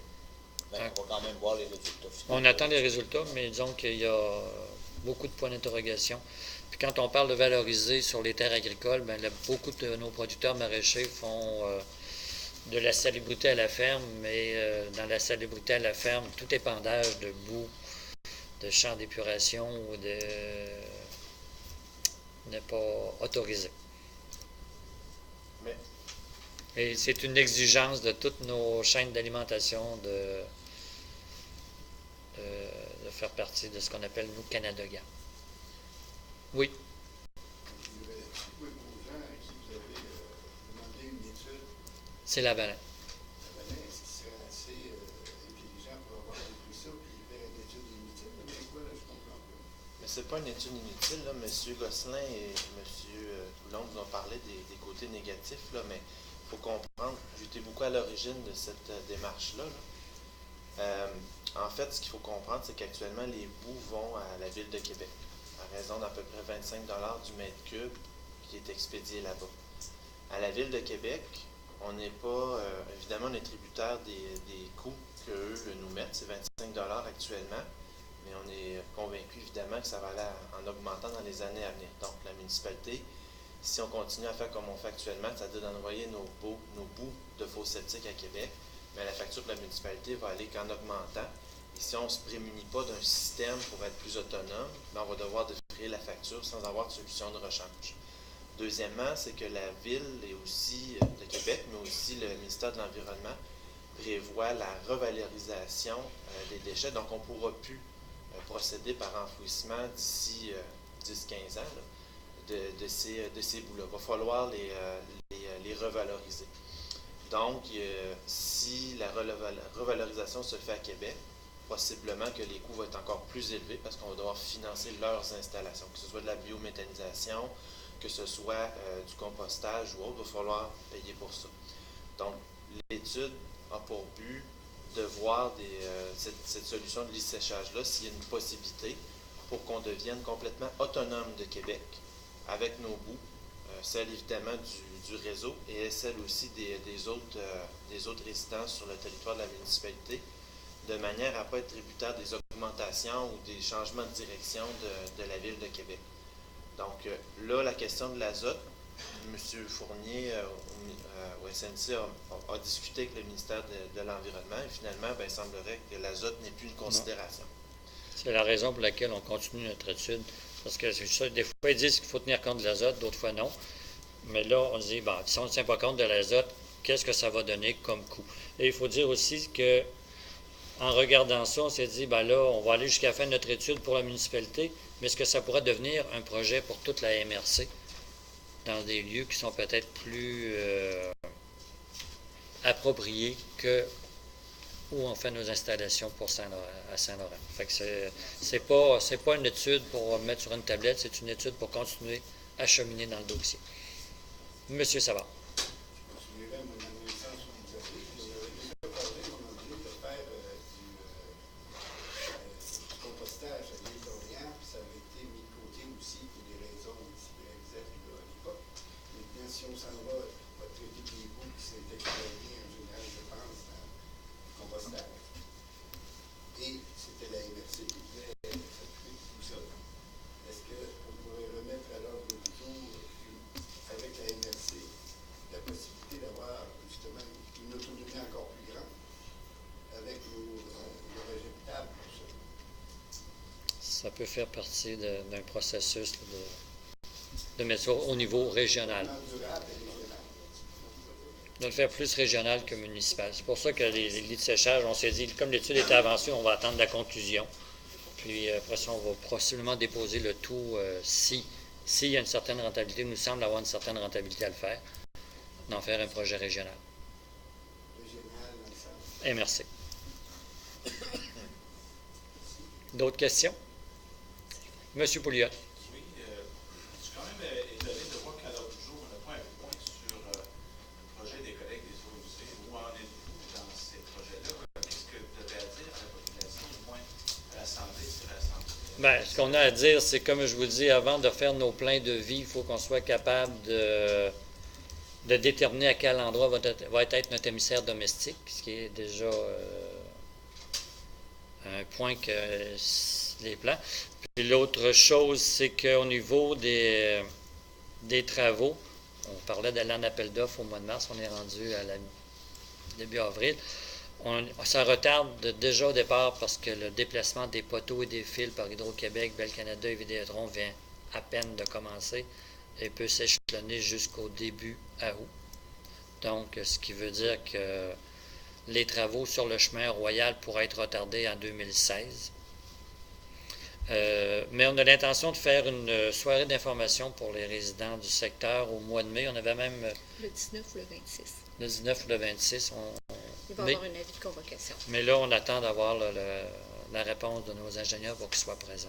Mais on va quand même voir les résultats finaux. On attend les résultats, mais disons qu'il y a beaucoup de points d'interrogation. Puis quand on parle de valoriser sur les terres agricoles, bien, beaucoup de nos producteurs maraîchers font de la salubrité à la ferme, mais dans la salubrité à la ferme, tout épandage de boue, de champs d'épuration ou n'est pas autorisé. Mais Et c'est une exigence de toutes nos chaînes d'alimentation de faire partie de ce qu'on appelle, nous, Canada GAM. Oui. Oui, pour les gens à qui vous avez demandé une étude, C'est la baleine. la baleine, est-ce qu'il serait assez intelligent pour avoir compris ça puis faire une étude inutile? Mais quoi, là, je comprends pas. Mais c'est pas une étude inutile, là. M. Gosselin et M. Coulombe nous ont parlé des côtés négatifs, là, mais il faut comprendre, j'étais beaucoup à l'origine de cette démarche-là. En fait, ce qu'il faut comprendre, c'est qu'actuellement, les boues vont à la Ville de Québec, à raison d'à peu près 25 du mètre cube qui est expédié là-bas. À la Ville de Québec, on n'est pas, évidemment, on est tributaire des coûts qu'eux nous mettent, c'est 25 actuellement, mais on est convaincu évidemment que ça va aller en augmentant dans les années à venir. Donc, la municipalité, si on continue à faire comme on fait actuellement, c'est-à-dire d'envoyer nos bouts de fosses septiques à Québec, mais la facture de la municipalité va aller qu'en augmentant. Et si on ne se prémunit pas d'un système pour être plus autonome, bien, on va devoir défrayer la facture sans avoir de solution de rechange. Deuxièmement, c'est que la Ville et aussi de Québec, mais aussi le ministère de l'Environnement prévoit la revalorisation des déchets. Donc, on ne pourra plus procéder par enfouissement d'ici 10-15 ans là, de ces bouts-là. Il va falloir les revaloriser. Donc, si la revalorisation se fait à Québec, possiblement que les coûts vont être encore plus élevés parce qu'on va devoir financer leurs installations, que ce soit de la biométhanisation, que ce soit du compostage ou autre, il va falloir payer pour ça. Donc, l'étude a pour but de voir cette solution de lit-séchage-là, s'il y a une possibilité pour qu'on devienne complètement autonome de Québec avec nos bouts, celle évidemment du réseau et celle aussi des autres résidents sur le territoire de la municipalité, de manière à ne pas être tributaire des augmentations ou des changements de direction de la Ville de Québec. Donc là, la question de l'azote, M. Fournier au SNC a discuté avec le ministère de l'Environnement et finalement, bien, il semblerait que l'azote n'est plus une considération. C'est la raison pour laquelle on continue notre étude. Parce que c'est ça, des fois, ils disent qu'il faut tenir compte de l'azote, d'autres fois non. Mais là, on se dit, bon, si on ne tient pas compte de l'azote, qu'est-ce que ça va donner comme coût? Et il faut dire aussi que en regardant ça, on s'est dit, ben là, on va aller jusqu'à la fin de notre étude pour la municipalité, mais est-ce que ça pourrait devenir un projet pour toute la MRC dans des lieux qui sont peut-être plus appropriés que où on fait nos installations pour à Saint-Laurent. Fait que c'est pas une étude pour mettre sur une tablette, c'est une étude pour continuer à cheminer dans le dossier. Monsieur Savard. Je me souviendrai, moi, dans les sens où vous avez déjà parlé, à un moment donné, de faire du compostage à l'île d'Orient, puis ça avait été mis de côté aussi pour des raisons aussi bien exactes à l'époque. Maintenant, si on s'en va traiter des bouts qui s'étaient exploités en général, je pense, dans le compostage. Et c'était la MRC qui voulait s'occuper de tout ça. Est-ce qu'on pourrait remettre à l'ordre du jour avec la MRC ça peut faire partie d'un processus de mettre ça au niveau régional. De le faire plus régional que municipal. C'est pour ça que les lits de séchage, on s'est dit, comme l'étude était avancée, on va attendre la conclusion. Puis après ça, on va possiblement déposer le tout s'il y a une certaine rentabilité, il nous semble avoir une certaine rentabilité à le faire, d'en faire un projet régional. Et merci. D'autres questions? Monsieur Pouliot. Oui, je suis quand même étonné de voir qu'à l'ordre du jour, on n'a pas un point sur le projet des collègues des OEC. Où en êtes-vous dans ces projets-là? Qu'est-ce que vous avez à dire à la population, du moins à l'Assemblée, sur l'Assemblée? Bien, ce qu'on a à dire, c'est comme je vous dis, avant de faire nos plans de vie, il faut qu'on soit capable de déterminer à quel endroit va être notre émissaire domestique, ce qui est déjà un point que les plans. Puis l'autre chose, c'est qu'au niveau des travaux, on parlait d'aller en appel d'offres au mois de mars, on est rendu à début avril. Ça retarde déjà au départ parce que le déplacement des poteaux et des fils par Hydro-Québec, Bell Canada et Vidéotron vient à peine de commencer et peut s'échelonner jusqu'au début août. Donc, ce qui veut dire que les travaux sur le chemin royal pourraient être retardés en 2016. Mais on a l'intention de faire une soirée d'information pour les résidents du secteur au mois de mai. On avait même... Le 19 ou le 26. Le 19 ou le 26. Il va y avoir un avis de convocation. Mais là, on attend d'avoir la réponse de nos ingénieurs pour qu'ils soient présents.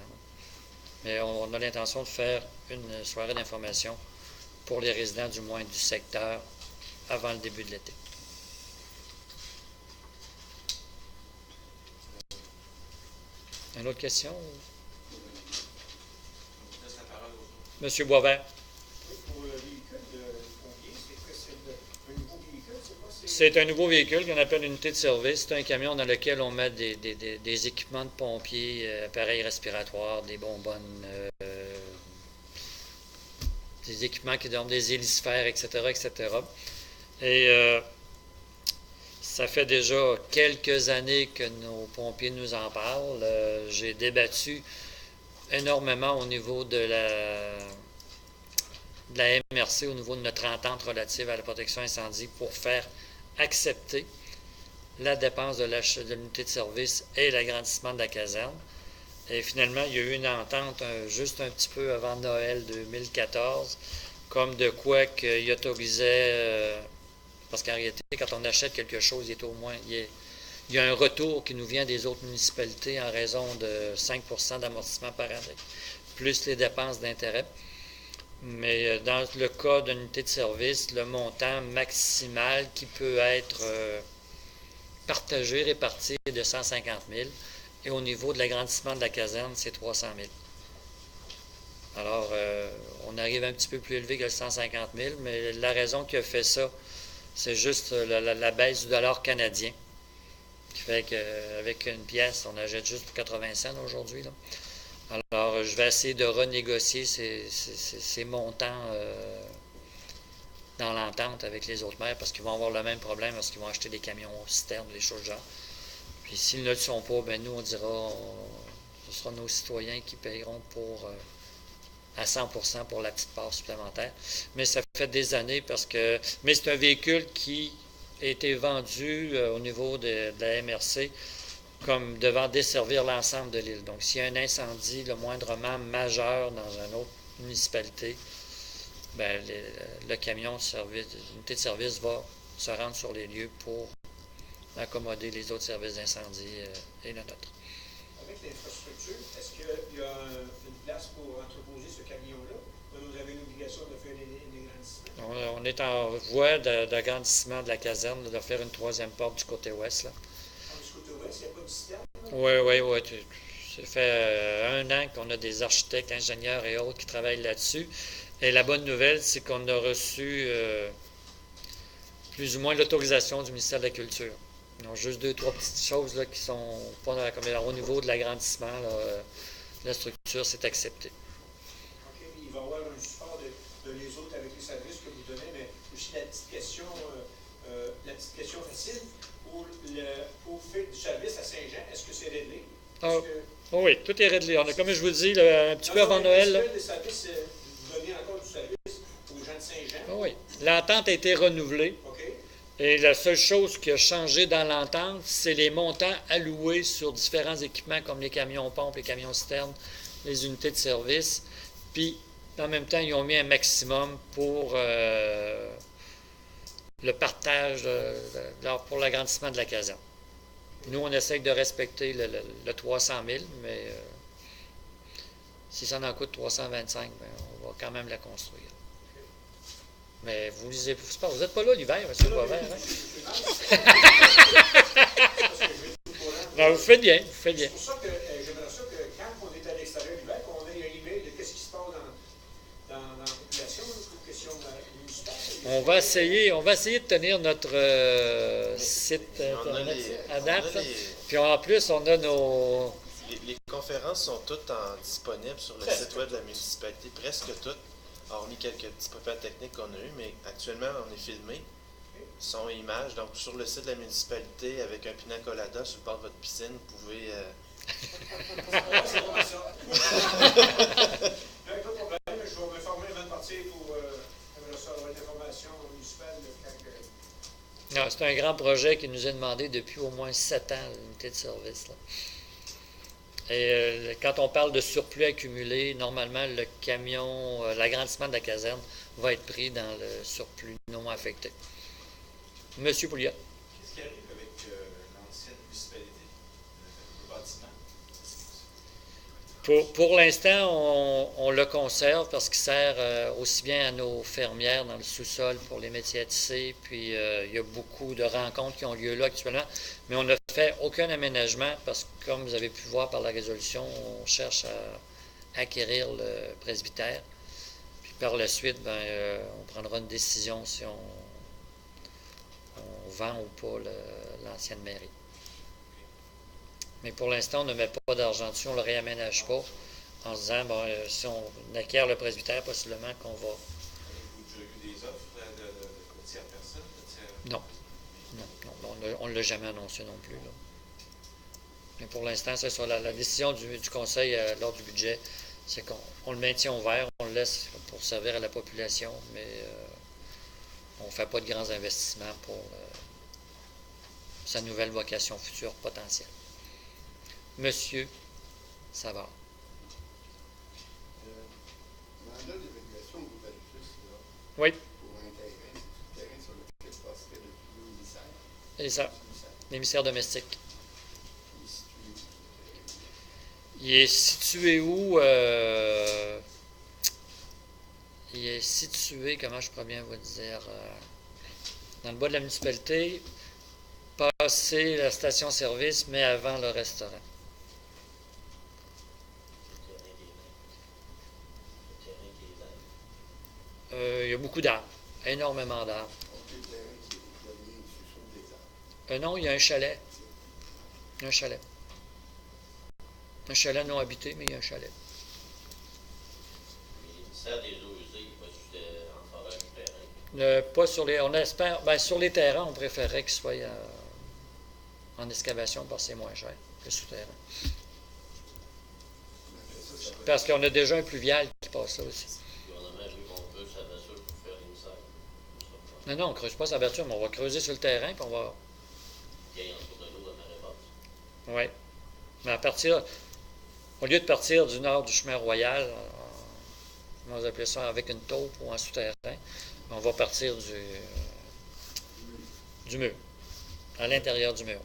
Mais on a l'intention de faire une soirée d'information pour les résidents du moins du secteur avant le début de l'été. Une autre question? Monsieur Boisvert. Pour le véhicule de pompier, c'est un nouveau véhicule, c'est quoi? C'est un nouveau véhicule qu'on appelle une unité de service. C'est un camion dans lequel on met des équipements de pompiers, appareils respiratoires, des bonbonnes, des équipements qui donnent des hélisphères, etc., etc. Et ça fait déjà quelques années que nos pompiers nous en parlent. J'ai débattu énormément au niveau de la MRC, au niveau de notre entente relative à la protection incendie pour faire accepter la dépense de l'unité de service et l'agrandissement de la caserne. Et finalement, il y a eu une entente juste un petit peu avant Noël 2014, comme de quoi qu'il autorisait, parce qu'en réalité, quand on achète quelque chose, il y a un retour qui nous vient des autres municipalités en raison de 5 % d'amortissement par année, plus les dépenses d'intérêt. Mais dans le cas d'une unité de service, le montant maximal qui peut être partagé, réparti est de 150 000. Et au niveau de l'agrandissement de la caserne, c'est 300 000. Alors, on arrive un petit peu plus élevé que le 150 000, mais la raison qui a fait ça, c'est juste la baisse du dollar canadien, qui fait qu'avec une pièce, on achète juste pour 80 cents aujourd'hui. Alors, je vais essayer de renégocier ces montants dans l'entente avec les autres maires, parce qu'ils vont avoir le même problème, parce qu'ils vont acheter des camions citernes, des choses genre. Puis s'ils ne le sont pas, ben nous, on dira, ce sera nos citoyens qui paieront à 100% pour la petite part supplémentaire. Mais ça fait des années mais c'est un véhicule qui a été vendu au niveau de la MRC comme devant desservir l'ensemble de l'île. Donc, s'il y a un incendie, le moindrement majeur dans une autre municipalité, ben, le camion l'unité de service va se rendre sur les lieux pour accommoder les autres services d'incendie et le nôtre. Avec l'infrastructure, est-ce qu'il y a une place pour entreposer ce camion-là? Vous avez une obligation de faire des agrandissements? On est en voie d'agrandissement de la caserne, de faire une troisième porte du côté ouest. Là. Du côté ouest, il n'y a pas de citerne? Oui. Ça fait 1 an qu'on a des architectes, ingénieurs et autres qui travaillent là-dessus. Et la bonne nouvelle, c'est qu'on a reçu plus ou moins l'autorisation du ministère de la Culture. Ils ont juste 2-3 petites choses là, qui sont pas dans au niveau de l'agrandissement. La structure, c'est accepté. OK. Il va y avoir un support de les autres avec les services que vous donnez, mais aussi la petite question facile. Pour faire du service à Saint-Jean, est-ce que c'est réglé? Ah, oh oui, tout est réglé. On a, comme je vous dis, un petit peu avant Noël. Là. Des services, vous donnez encore du service aux gens de Saint-Jean. Ah oui. L'entente a été renouvelée. OK. Et la seule chose qui a changé dans l'entente, c'est les montants alloués sur différents équipements comme les camions-pompes, les camions-citernes, les unités de service. Puis, en même temps, ils ont mis un maximum pour le partage, pour l'agrandissement de la caserne. Nous, on essaie de respecter le 300 000, mais si ça en coûte 325, bien, on va quand même la construire. Mais vous lisez, vous n'êtes pas là l'hiver, M. Boisvert. Hein? Ben, vous faites bien, vous faites bien. C'est pour ça que j'aimerais ça que quand on est à l'extérieur l'hiver, qu'on ait un email de qu'est-ce qui se passe dans la population, pour question municipale. On va essayer de tenir notre site internet à date. Puis en plus, on a nos... Les conférences sont toutes disponibles sur le site web de la municipalité, presque toutes, hormis quelques petits problèmes techniques qu'on a eu, mais actuellement, on est filmé, son et images. Donc, sur le site de la municipalité, avec un pina colada sur le bord de votre piscine, vous pouvez... C'est bon, ça. Pas de problème, je vais me former avant de partir pour recevoir l'information municipale. Non, c'est un grand projet qui nous est demandé depuis au moins 7 ans, l'unité de service. Là. Et quand on parle de surplus accumulé, normalement, le camion, l'agrandissement de la caserne va être pris dans le surplus non affecté. Monsieur Pouliot. Qu'est-ce qui arrive avec l'ancienne municipalité, le bâtiment? Pour l'instant, on le conserve parce qu'il sert aussi bien à nos fermières dans le sous-sol pour les métiers à tisser, puis il y a beaucoup de rencontres qui ont lieu là actuellement, mais on n'a fait aucun aménagement parce que, comme vous avez pu voir par la résolution, on cherche à acquérir le presbytère, puis par la suite, on prendra une décision si on vend ou pas l'ancienne mairie. Mais pour l'instant, on ne met pas d'argent dessus, on ne le réaménage pas, en se disant, si on acquiert le presbytère, possiblement qu'on va... Avez-vous déjà eu des offres de tiers personnes? Non, on ne l'a jamais annoncé non plus. Là. Mais pour l'instant, c'est sur la décision du Conseil lors du budget, c'est qu'on le maintient ouvert, on le laisse pour servir à la population, mais on ne fait pas de grands investissements pour sa nouvelle vocation future potentielle. Monsieur Savard. Mandat d'évaluation au Val-Plus, Oui. pour un terrain sur lequel passerait le plus émissaire. C'est ça, l'émissaire domestique. Il est situé où? Il est situé, comment je pourrais bien vous dire, dans le bas de la municipalité, passé la station-service, mais avant le restaurant. Il y a beaucoup d'arbres, énormément d'arbres. Non, il y a un chalet. Un chalet. Un chalet non habité, mais il y a un chalet. Le ministère des eaux usées, il va juste en faveur du terrain. Pas sur les. On espère. Sur les terrains, on préférerait qu'ils soient en excavation parce que c'est moins cher que souterrain. Parce qu'on a déjà un pluvial qui passe là aussi. Non, on ne creuse pas sa berture, mais on va creuser sur le terrain, puis on va... Oui. Mais à partir... Au lieu de partir du nord du chemin royal, on va appeler ça avec une taupe ou en souterrain, on va partir du mur, à l'intérieur du mur.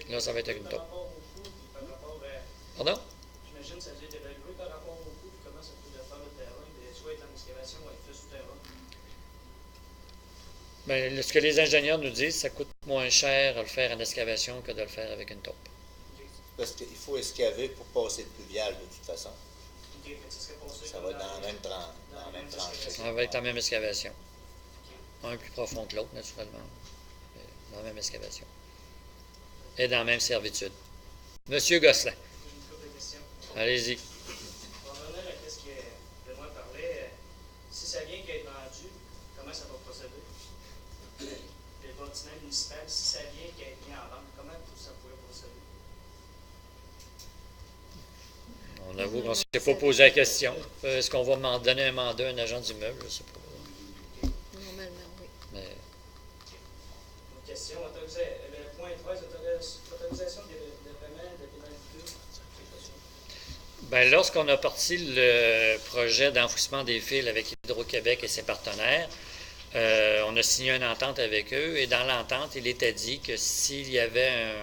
Là, ça va être avec une taupe. Pardon? J'imagine que ça doit être évalué par rapport au coût, comment ça pourrait faire le terrain, soit être en excavation ou être fait souterrain. Bien, ce que les ingénieurs nous disent, ça coûte moins cher de le faire en excavation que de le faire avec une taupe. Parce qu'il faut excaver pour passer le pluvial, de toute façon. Ça va être dans la même tranchée. Ça va être la même excavation. Un plus profond que l'autre, naturellement. Mais dans la même excavation. Et dans la même servitude. Monsieur Gosselin. Allez-y. On va revenir à ce que Benoît parlait. Si ça vient qu'à être vendu, comment ça va procéder? Le bâtiment municipal, si ça vient qu'à être mis en vente, comment ça pourrait procéder? avoue qu'on ne s'est pas posé la question. Est-ce qu'on va donner un mandat à un agent d'immeuble? Je ne sais pas. Normalement, oui. Mais, Une question. Le point 13, autorisation de paiement de pénalité. ben, lorsqu'on a parti le projet d'enfouissement des fils avec Hydro-Québec et ses partenaires, on a signé une entente avec eux et dans l'entente, il était dit que s'il y avait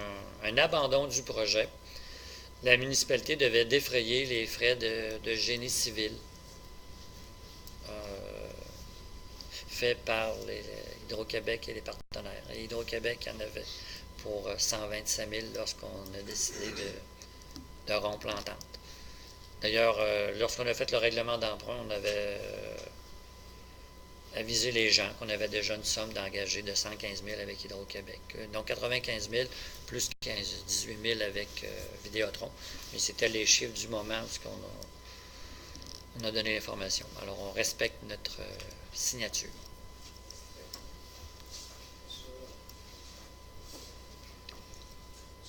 un abandon du projet, la municipalité devait défrayer les frais de génie civil faits par Hydro-Québec et les partenaires. Et Hydro-Québec en avait pour 125 000 lorsqu'on a décidé de rompre l'entente. D'ailleurs, lorsqu'on a fait le règlement d'emprunt, on avait avisé les gens qu'on avait déjà une somme d'engagés de 115 000 avec Hydro-Québec. Donc 95 000 plus 18 000 avec Vidéotron. Mais c'était les chiffres du moment où on a donné l'information. Alors on respecte notre signature.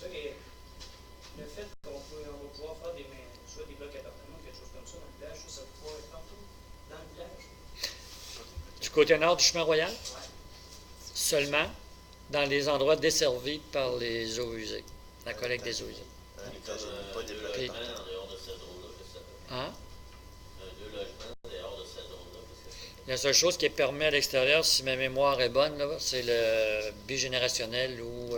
Ça, le fait qu'on va pouvoir faire soit des blocs appartements, quelque chose comme ça dans le village, ça va pouvoir être partout dans le village. Du côté nord du chemin royal, Ouais. seulement dans les endroits desservis par les eaux usées, la collecte des eaux usées. Pas des blocs. Puis- En dehors de cette zone-là, qu'est-ce que ça fait? Hein? Deux logements en dehors de cette zone-là, qu'est-ce que ça fait? La seule chose qui est permis à l'extérieur, si ma mémoire est bonne, là, c'est le bigénérationnel ou...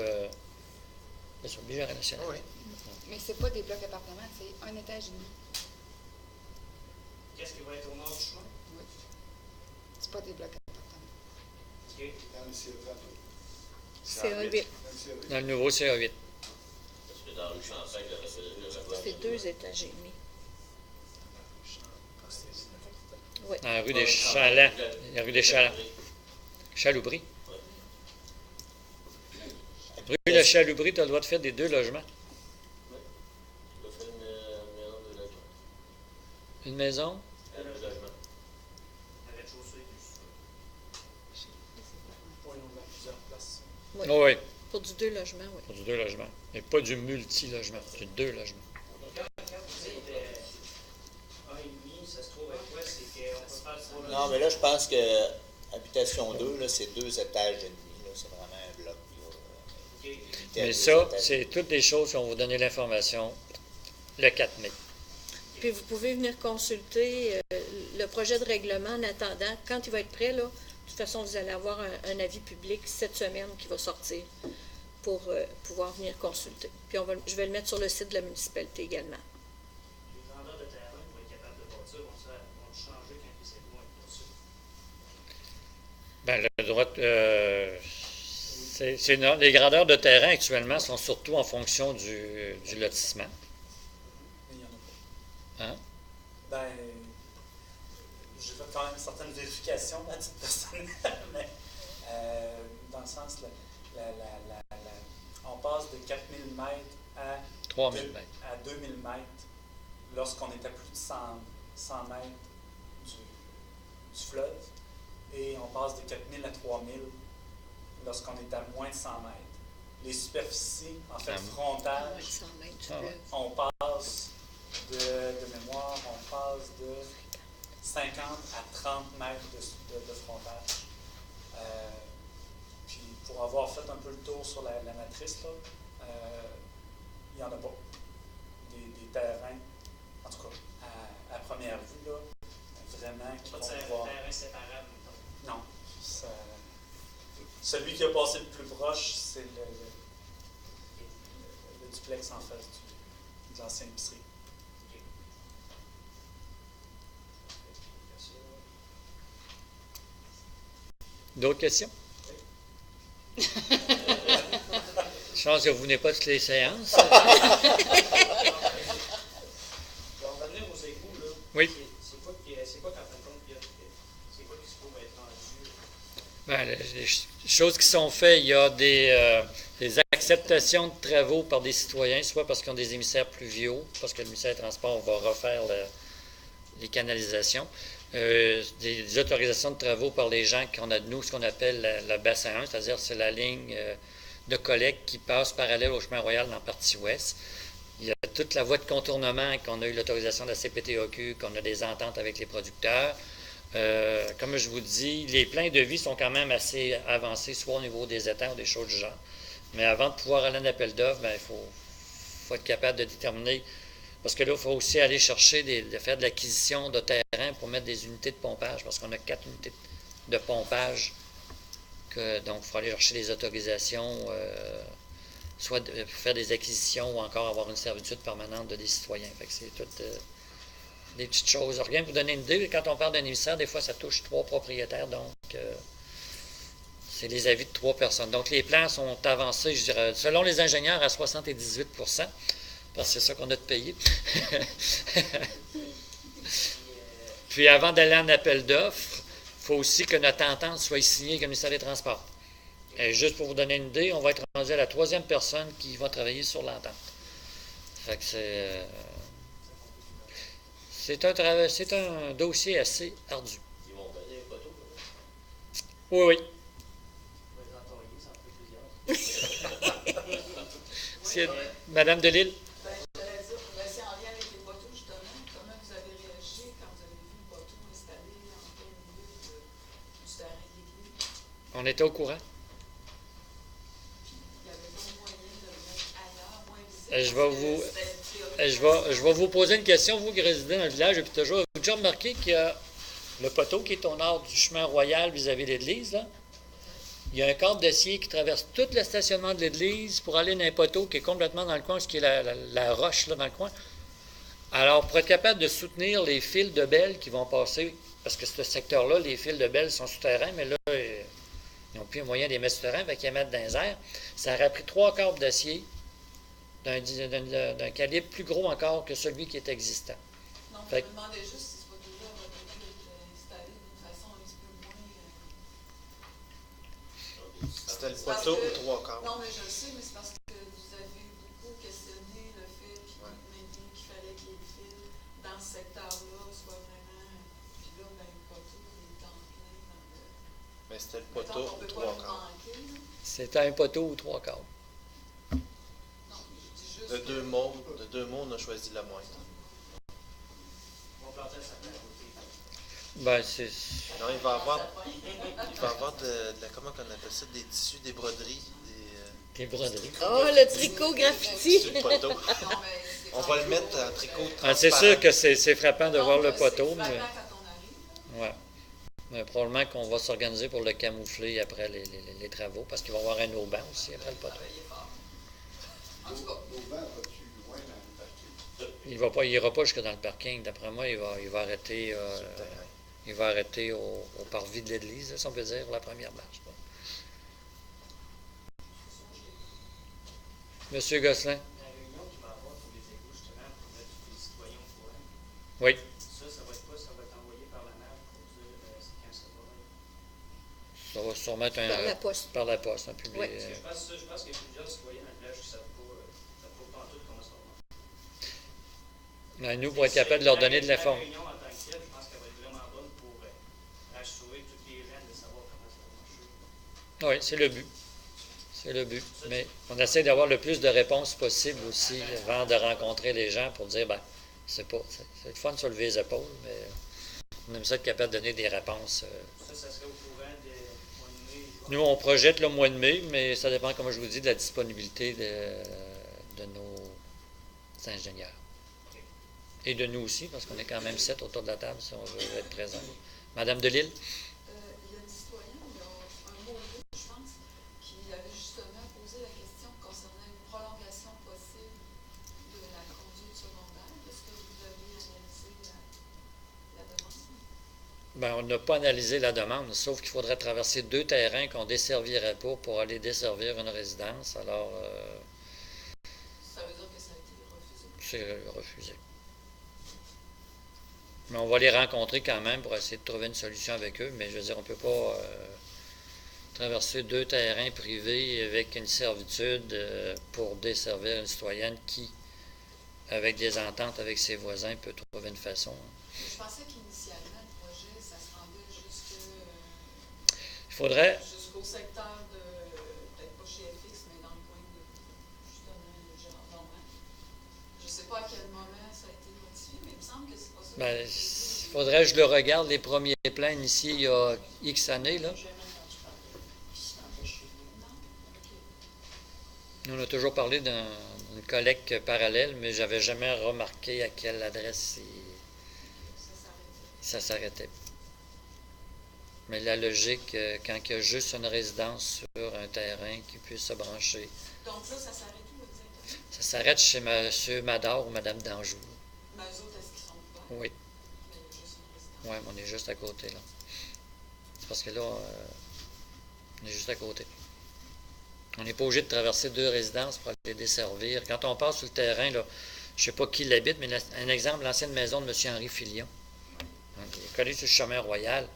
c'est ça, bigénérationnel. Oui. Mais c'est pas des blocs appartements, c'est un étage et demi. Qu'est-ce qui va être au nord du chemin? Oui. C'est pas des blocs appartements. OK. Dans le CA C'est un 8. Dans le CA Dans le nouveau CA8. Parce que dans le Champagne, le reste de C'est 2 étages et demi. Oui. Dans la rue des Chalands. La rue des Chalands. Chaloubri. Rue de Chaloubri, tu as le droit de faire des 2 logements. Tu vas faire une maison de logement. Une maison. Deux logements. Le rez-de-chaussée, Oui, on a plusieurs places. Oui. Oh, oui, Pour du 2 logements, oui. pour du 2 logements. Mais pas du multi-logement, c'est 2 logements. Quand vous dites 1,5, ça se trouve à quoi? C'est qu'on peut faire pour Non, mais là, je pense que habitation 2, là, c'est 2 étages et demi. Là, c'est vraiment un bloc. Là, limité à Mais 2 ça, étages. c'est toutes des choses qu'on va vous donner l'information le 4 mai. Puis vous pouvez venir consulter le projet de règlement en attendant. Quand il va être prêt, là, de toute façon, vous allez avoir un avis public cette semaine qui va sortir pour pouvoir venir consulter. Puis je vais le mettre sur le site de la municipalité également. les vendeurs de terrain pour être capables de bâtir, vont le changer quand ils vont être poursuivis. Ben, le droit, les grandeurs de terrain actuellement sont surtout en fonction du lotissement. Mais il n'y en a pas. Hein? Ben, j'ai fait quand même certaines vérifications à titre personnel, mais dans le sens, on passe de 4000 mètres à 3000 mètres. à 2000 mètres lorsqu'on est à plus de 100 mètres du fleuve, et on passe de 4000 à 3000 lorsqu'on est à moins de 100 mètres. Les superficies, en fait, frontales, 100 mètres du Ah ouais. fleuve. on passe de mémoire, on passe de 50 à 30 mètres de frontage. Puis pour avoir fait un peu le tour sur la matrice, là, il n'y en a pas. Des terrains, en tout cas, à première vue, là, vraiment, qui Pas vont de pouvoir... terrain séparable, mettons. Non. Celui qui a passé le plus proche, c'est le duplex en face de l'ancienne épicerie. D'autres questions? Je pense que vous venez pas de toutes les séances. On va revenir aux égouts, là. Oui. C'est quoi qu'en fin de compte, c'est quoi qui se trouve être rendu? Ben, les choses qui sont faites, il y a des acceptations de travaux par des citoyens, soit parce qu'ils ont des émissaires pluviaux, parce que le ministère des Transports va refaire les canalisations, des autorisations de travaux par les gens qu'on a de nous, ce qu'on appelle le bassin 1, c'est-à-dire c'est la ligne de collecte qui passe parallèle au chemin royal dans la partie ouest. Il y a toute la voie de contournement, qu'on a eu l'autorisation de la CPTAQ, qu'on a des ententes avec les producteurs. Comme je vous dis, les plans de vie sont quand même assez avancés, soit au niveau des étangs ou des choses du genre. Mais avant de pouvoir aller en appel d'offres, il faut être capable de déterminer. Parce que là, il faut aussi aller chercher, de faire de l'acquisition de terrain pour mettre des unités de pompage, parce qu'on a 4 unités de pompage. Donc, il faut aller chercher des autorisations, soit pour faire des acquisitions ou encore avoir une servitude permanente de des citoyens. Fait que c'est toutes des petites choses. Rien pour vous donner une idée, quand on parle d'un émissaire, des fois, ça touche 3 propriétaires, donc c'est les avis de 3 personnes. Donc, les plans sont avancés, je dirais, selon les ingénieurs, à 78 %, parce que c'est ça qu'on a de payer. Puis, avant d'aller en appel d'offres, il faut aussi que notre entente soit signée avec le ministère des Transports. Et juste pour vous donner une idée, on va être rendu à la 3e personne qui va travailler sur l'entente. Fait que c'est un dossier assez ardu. Ils vont donner un poteau. Oui. Madame Delille? J'allais dire, c'est en lien avec les poteaux, justement. Comment vous avez réagi quand vous avez vu le poteau installé en plein milieu du terrain de l'église? On était au courant. Il y avait donc moyen de le mettre ailleurs, moins visible. Je vais vous poser une question, vous qui résidez dans le village depuis toujours. Avez-vous déjà remarqué qu'il y a le poteau qui est au nord du chemin royal vis-à-vis de l'église, là? Il y a un câble d'acier qui traverse tout le stationnement de l'église pour aller dans un poteau qui est complètement dans le coin, ce qui est la roche là, dans le coin. Alors, pour être capable de soutenir les fils de belle qui vont passer, parce que ce secteur-là, les fils de belle sont souterrains, mais là, ils n'ont plus un moyen de les mettre souterrains, fait qu'ils les mettent dans les airs. Ça aurait pris 3 câbles d'acier d'un calibre plus gros encore que celui qui est existant. Non, je me demandais juste si ce poteau-là aurait pu être installé d'une façon un petit peu moins... C'était le poteau ou 3 quarts? Non, mais je le sais, mais c'est parce que vous avez beaucoup questionné le fait qu'il fallait que les fils dans ce secteur-là soient vraiment... Puis là, le poteau, il est en plein dans le... Mais c'était le poteau ou 3 quarts? C'était un poteau ou 3 quarts. De deux mots, on a choisi la moindre. On va planter ça à côté. Ben, c'est... Non, il va avoir comment on appelle ça, des tissus, des broderies, des broderies. Oh, le tricot graffiti! Sur le poteau. On va le mettre en tricot transparent. C'est sûr que c'est frappant de voir le poteau, mais... Ouais. Mais probablement qu'on va s'organiser pour le camoufler après les travaux, parce qu'il va y avoir un auban aussi après le poteau. Il n'ira pas jusque dans le parking. D'après moi, il va arrêter au parvis de l'église, si on peut dire, la première marche. Monsieur Gosselin? La réunion qui va avoir pour les égouts, justement, pour mettre les citoyens au courant. Oui. Ça va être quoi? Ça va être envoyé par la NAV pour dire c'est quand ça va être? Ça va sûrement être Par la poste. Par la poste, un public. Oui. Je pense qu'il y a plusieurs citoyens dans le village qui ne savent pas en tout comment ça va marcher. Mais nous, pour être capable de leur donner de l'information. La réunion en tant que telle, je pense qu'elle va être vraiment bonne pour rassurer tous les gens de savoir comment ça va marcher. Oui, c'est le but. C'est le but. Mais on essaie d'avoir le plus de réponses possible aussi avant de rencontrer les gens pour dire, c'est le fun de se lever les épaules, mais on aime ça être capable de donner des réponses. Ça serait au courant de mois de mai. Nous, on projette le mois de mai, mais ça dépend, comme je vous dis, de la disponibilité de nos ingénieurs. Et de nous aussi, parce qu'on est quand même 7 autour de la table si on veut être présent. Madame Delille? Il y a un citoyen, il y a un mot je pense, qui avait justement posé la question concernant une prolongation possible de la conduite secondaire. Est-ce que vous avez analysé la demande? On n'a pas analysé la demande, sauf qu'il faudrait traverser 2 terrains qu'on ne desservirait pas pour aller desservir une résidence. Alors, ça veut dire que ça a été refusé? C'est refusé. Mais on va les rencontrer quand même pour essayer de trouver une solution avec eux. Mais je veux dire, on ne peut pas traverser 2 terrains privés avec une servitude pour desservir une citoyenne qui, avec des ententes avec ses voisins, peut trouver une façon. Je pensais qu'initialement, le projet, ça se rendait jusqu'au secteur de, peut-être pas chez FX, mais dans le coin de, justement, le Gérard Normand. pas à quel moment ça a été modifié, mais il me semble que c'est pas ça. Ben, il faudrait que je le regarde, les premiers plans initiés il y a X années, là. Nous, on a toujours parlé d'une collecte parallèle, mais j'avais jamais remarqué à quelle adresse ça s'arrêtait. Mais la logique, quand il y a juste une résidence sur un terrain qui puisse se brancher. Donc là, ça s'arrête où exactement? Ça s'arrête chez M. Mador ou Mme d'Anjou. Mais eux autres, est-ce qu'ils sont ouverts? Oui. Mais il y a juste une résidence. Oui, on est juste à côté, là. C'est parce que là, on est juste à côté. On n'est pas obligé de traverser 2 résidences pour aller desservir. Quand on passe sur le terrain, là, je ne sais pas qui l'habite, mais un exemple, l'ancienne maison de M. Henri Filion. Donc, il est collé sur le chemin royal.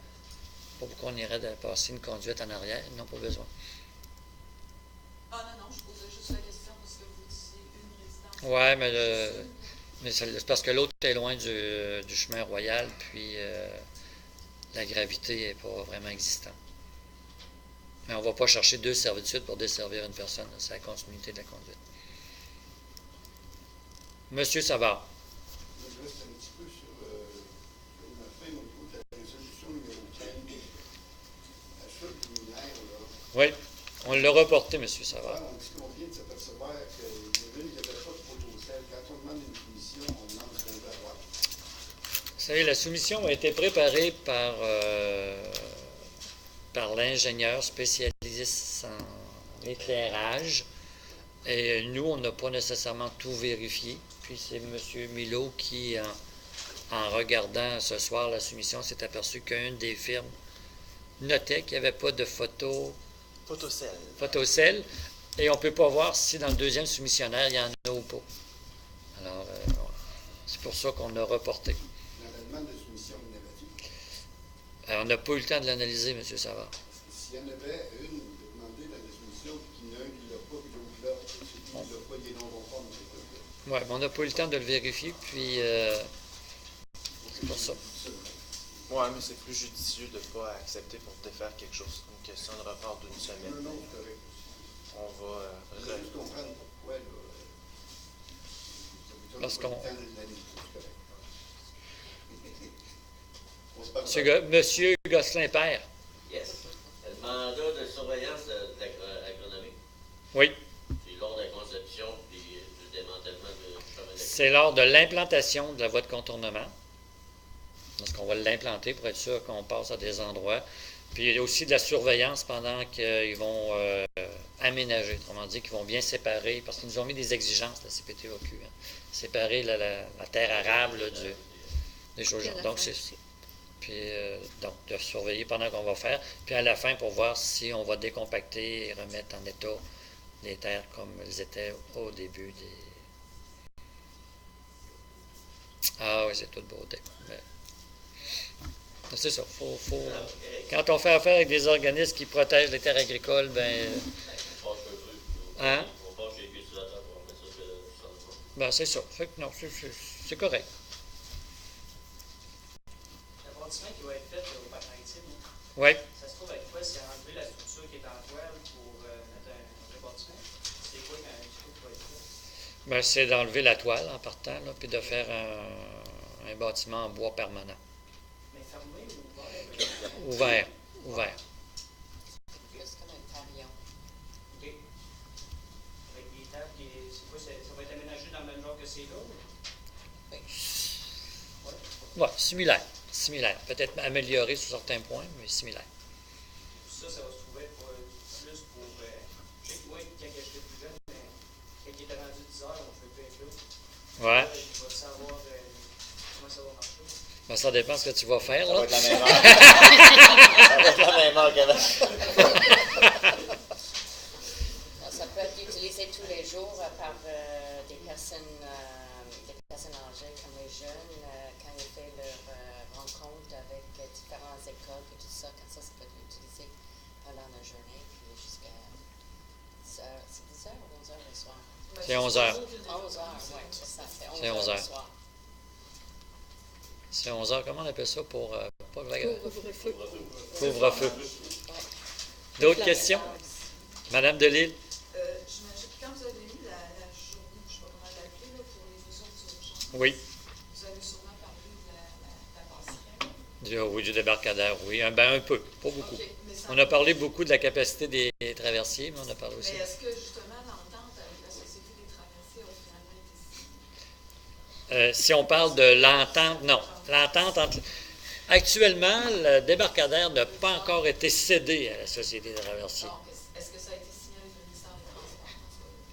Pas pourquoi on irait de passer une conduite en arrière. Ils n'ont pas besoin. Ah non, je posais juste la question parce que vous disiez une résidence. Oui, mais c'est parce que l'autre est loin du chemin royal, puis la gravité n'est pas vraiment existante. Mais on ne va pas chercher 2 servitudes pour desservir une personne. C'est la continuité de la conduite. Monsieur Savard. Je reste un petit peu sur ma fin au niveau de la résolution numéro 15. Achat luminaire, là. Oui, on l'a reporté, monsieur Savard. On dit qu'on vient de s'apercevoir qu'il n'y avait pas de photocell. Quand on demande une soumission, on demande ce qu'on veut avoir. Vous savez, la soumission a été préparée par l'ingénieur spécialisé en éclairage. Et nous, on n'a pas nécessairement tout vérifié. Puis c'est M. Milo qui, en regardant ce soir la soumission, s'est aperçu qu'une des firmes notait qu'il n'y avait pas de photocell. Et on ne peut pas voir si dans le deuxième soumissionnaire, il y en a ou pas. Alors, c'est pour ça qu'on a reporté. Dans la demande de soumission innovative. On n'a pas eu le temps de l'analyser, M. Savard. S'il y en avait une de demander dans la soumission, puis qu'il y en a un qui ne l'a pas, puis l'autre là, celui qui ne l'a pas, il est non conforme. Oui, mais on n'a pas eu le temps de le vérifier, puis c'est pour ça. Oui, mais c'est plus judicieux de ne pas accepter pour défaire quelque chose, une question de report d'une semaine. Non, c'est correct. On va... Il faut juste comprendre pourquoi, là. Parce qu'on... C'est correct. Monsieur Gosselin-Père. Yes. Le mandat de surveillance agronomique. Oui. C'est lors de la conception puis du démantèlement du chemin de... C'est lors de l'implantation de la voie de contournement. Parce qu'on va l'implanter pour être sûr qu'on passe à des endroits. Puis il y a aussi de la surveillance pendant qu'ils vont aménager. Autrement dit, qu'ils vont bien séparer, parce qu'ils nous ont mis des exigences, la CPTOQ. Séparer la terre arable là, des choses. Donc, c'est... Puis, donc, de surveiller pendant qu'on va faire. Puis à la fin, pour voir si on va décompacter et remettre en état les terres comme elles étaient au début des... Ah oui, c'est toute beauté. Mais... C'est ça. Quand on fait affaire avec des organismes qui protègent les terres agricoles, hein? Ben, c'est ça. Fait que non, c'est correct. Le bâtiment qui va être fait au parc maritime, oui. Ça se trouve être quoi? C'est enlever la structure qui est en toile pour mettre un vrai bâtiment? C'est quoi quand il faut être fait? Ben, c'est d'enlever la toile en partant, là, puis de faire un bâtiment en bois permanent. Mais fermé ou ouvert? Ouvert. Ouvert. Plus comme un pavillon. OK. Avec des tables, c'est quoi? Ça va être aménagé dans le même genre que c'est là? Oui. Oui, similaire. Similaire. Peut-être amélioré sur certains points, mais similaire. Ça va se trouver plus pour... je sais que moi, quand j'étais plus jeune, quand il était rendu 10 heures, on ne pouvait plus être là. Ouais. Je vais savoir comment ça va marcher. Ben, ça dépend de ce que tu vas faire. Ça Là. va être la même heure. Ça va être la même heure qu'avant. Ça peut être utilisé tous les jours par des personnes âgées comme les jeunes, quand ils font leur rencontre avec différentes écoles et tout ça, quand ça peut être utilisé pendant la journée, puis jusqu'à 10 heures. C'est 10 heures ou 11 heures le soir? C'est 11 heures. 11 heures, oui, c'est ça. C'est 11 heures. C'est 11 heures. Comment on appelle ça pour... pas Couvre-feu. Couvre-feu. D'autres questions? Madame Delille? J'imagine que quand vous avez eu la journée, je ne sais pas comment l'appeler, pour les mesures Oui. Vous avez sûrement parlé de la passerelle. Oui, du débarcadère, oui. Un peu, pas beaucoup. OK, mais ça- On a parlé beaucoup de la capacité des traversiers, mais on a parlé aussi. Mais est-ce que justement l'entente avec la Société des traversiers a finalement été signée? Si on parle de l'entente, non. L'entente entre. Actuellement, le débarcadère n'a pas encore été cédé à la Société des traversiers. Donc, est-ce que ça a été signé avec le ministère des Transports?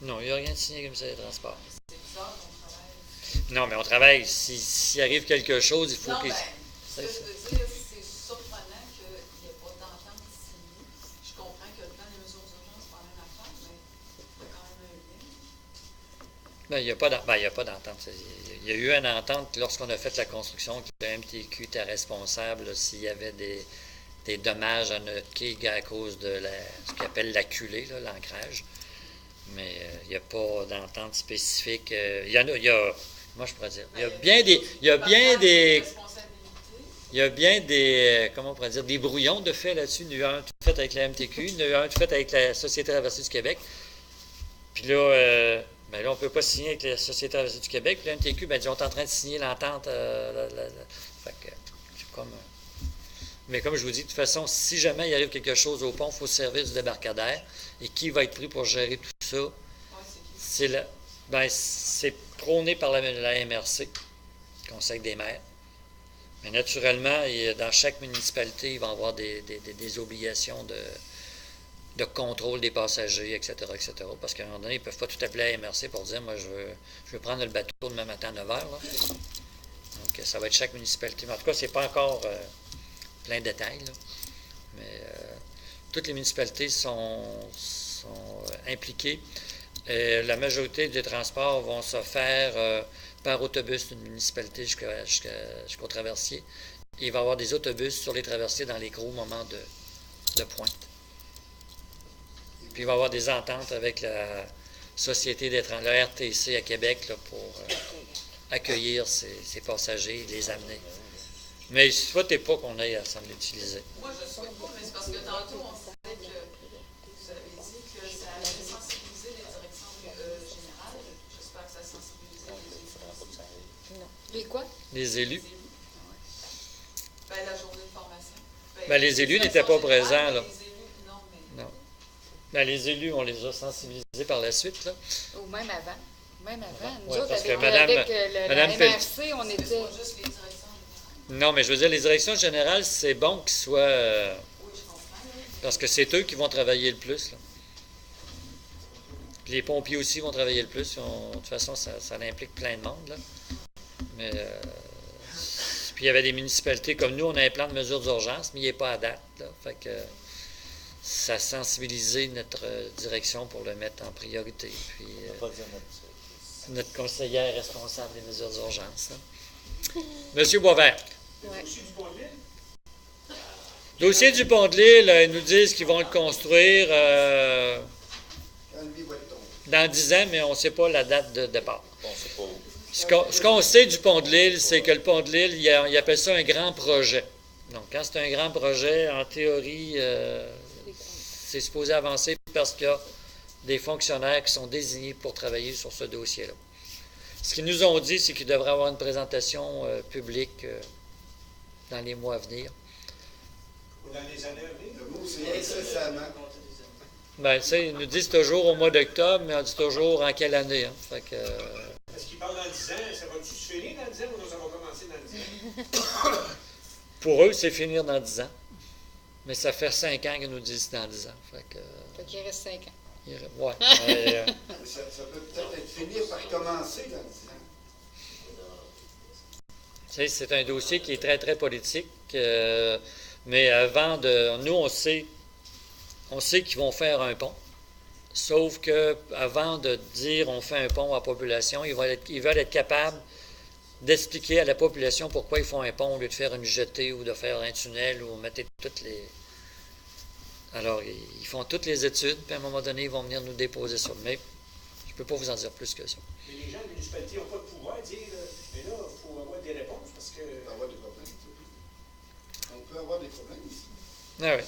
Non, il n'y a rien de signé comme ça des transports. C'est bizarre qu'on travaille. Non, mais on travaille. S'il arrive quelque chose, il faut Non, qu'il. ben, ce que je veux dire, c'est surprenant qu'il n'y ait pas d'entente signée. Je comprends que le plan des mesures d'urgence, c'est pas la même affaire, mais il y a quand même un lien. Non, il n'y a pas d'entente. Il y a eu une entente lorsqu'on a fait la construction que le MTQ était responsable là, s'il y avait des dommages à notre quai à cause de ce qu'on appelle la culée, là, l'ancrage. Mais il n'y a pas d'entente spécifique. Il y a, moi je pourrais dire, il y a bien des, comment on pourrait dire, des brouillons de fait là-dessus. Il y a eu un tout fait avec la MTQ, il y a eu un tout fait avec la Société traversier du Québec. Puis là, ben là, on ne peut pas signer avec la Société traversier du Québec. Puis la MTQ, ben, ils sont en train de signer l'entente. Fait que, c'est comme. Mais comme je vous dis, de toute façon, si jamais il arrive quelque chose au pont, il faut se servir du débarcadère. Et qui va être pris pour gérer tout ça? C'est prôné par la MRC, Conseil des maires. Mais naturellement, dans chaque municipalité, il va y avoir des obligations de contrôle des passagers, etc., etc. Parce qu'à un moment donné, ils ne peuvent pas tout appeler à la MRC pour dire, moi, je veux prendre le bateau demain matin à 9 h. Là. Donc, ça va être chaque municipalité. Mais en tout cas, ce n'est pas encore plein de détails. Là. Mais toutes les municipalités sont impliquées. La majorité des transports vont se faire par autobus d'une municipalité jusqu'au traversier. Et il va y avoir des autobus sur les traversiers dans les gros moments de pointe. Puis il va y avoir des ententes avec la Société des transports, le RTC à Québec, là, pour accueillir ces passagers et les amener. Mais je ne souhaitais pas qu'on aille à s'en l'utiliser. Moi, je ne souhaite pas, mais c'est parce que tantôt, on disait que vous avez dit que ça allait sensibiliser les directions générales. J'espère que ça sensibilise les élus. Les quoi? Les élus. Ben, la journée de formation. Ben, les élus n'étaient pas présents, là. Les élus, non, mais... Non. Ben, les élus, on les a sensibilisés par la suite, là. Ou même avant. Même avant. Nous Ouais, autres, parce que avec, Madame- avec Madame la Fel- MRC, on était... C'est pas juste les directions. Non, mais je veux dire, les directions générales, c'est bon qu'ils soient... parce que c'est eux qui vont travailler le plus, là. Puis les pompiers aussi vont travailler le plus. De toute façon, ça implique plein de monde, là. Mais... puis il y avait des municipalités comme nous, on a un plan de mesures d'urgence, mais il n'est pas à date, là. Fait que ça a sensibilisé notre direction pour le mettre en priorité. Puis notre conseillère responsable des mesures d'urgence, là. Monsieur Boisvert. Le dossier du pont de l'île? Dossier du pont de l'île, ils nous disent qu'ils vont le construire dans 10 ans, mais on ne sait pas la date de départ. Ce qu'on sait du pont de l'île, c'est que le pont de l'île, il appelle ça un grand projet. Donc, quand c'est un grand projet, en théorie, c'est supposé avancer parce qu'il y a des fonctionnaires qui sont désignés pour travailler sur ce dossier-là. Ce qu'ils nous ont dit, c'est qu'il devrait y avoir une présentation publique dans les mois à venir. Dans les années à venir? Le mot, c'est incessamment. Bien, tu sais, ils nous disent toujours au mois d'octobre, mais on dit toujours en quelle année. Hein. Fait que, Est-ce qu'ils parlent dans 10 ans? Ça va-tu se finir dans 10 ans ou ça va commencer dans 10 ans? pour eux, c'est finir dans 10 ans. Mais ça fait 5 ans qu'ils nous disent dans 10 ans. Fait qu'il reste 5 ans. Ouais. Ça peut peut-être finir par commencer dans 10 ans. Tu sais, c'est un dossier qui est très, très politique. Mais avant de... Nous, on sait qu'ils vont faire un pont. Sauf que avant de dire on fait un pont à la population, ils veulent être capables d'expliquer à la population pourquoi ils font un pont au lieu de faire une jetée ou de faire un tunnel ou mettre toutes les... Alors, ils font toutes les études, puis à un moment donné, ils vont venir nous déposer ça. Mais je ne peux pas vous en dire plus que ça. Mais les gens de la municipalité n'ont pas de pouvoir de dire, mais là, il faut avoir des réponses parce que... On peut avoir des problèmes. On peut avoir des problèmes ici. Ah oui.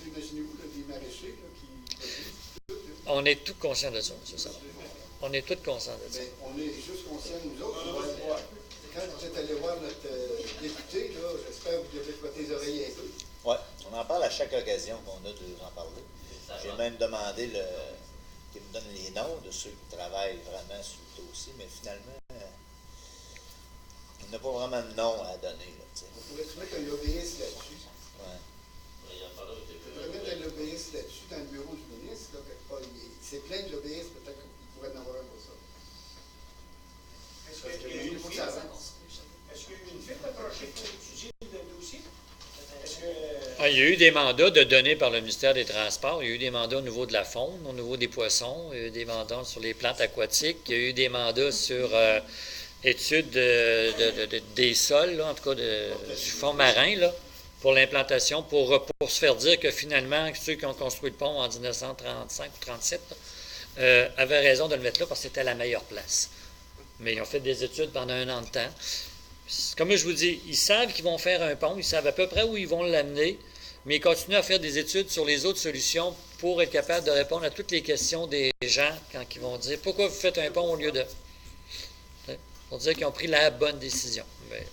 Imaginez-vous des maraîchers là, qui... On est tout conscient de ça, c'est ça. On est tous conscients de ça. Mais on est juste conscients, nous autres. Quand vous êtes allé voir notre député, là, j'espère que vous devez frotter les oreilles un peu. Oui, on en parle à chaque occasion qu'on a de en parler. J'ai même demandé qu'il me donne les noms de ceux qui travaillent vraiment sur le dossier, mais finalement, on n'a pas vraiment de nom à donner. Là, on pourrait-tu mettre un lobbyiste là-dessus? Ouais. On pourrait mettre un lobbyiste là-dessus dans le bureau du ministre, là, quelque part. C'est plein de lobbyistes, peut-être qu'il pourrait en avoir un pour ça. Est-ce qu'il y a eu une firme approchée pour étudier le dossier? Il y a eu des mandats de donnés par le ministère des Transports. Il y a eu des mandats au niveau de la faune, au niveau des poissons. Il y a eu des mandats sur les plantes aquatiques. Il y a eu des mandats sur études des sols, là, en tout cas du fond marin, là, pour l'implantation, pour se faire dire que finalement, ceux qui ont construit le pont en 1935 ou 1937 avaient raison de le mettre là parce que c'était la meilleure place. Mais ils ont fait des études pendant 1 an de temps. Comme je vous dis, ils savent qu'ils vont faire un pont, ils savent à peu près où ils vont l'amener, mais ils continuent à faire des études sur les autres solutions pour être capables de répondre à toutes les questions des gens quand ils vont dire « Pourquoi vous faites un pont au lieu de... » Pour dire qu'ils ont pris la bonne décision. Mais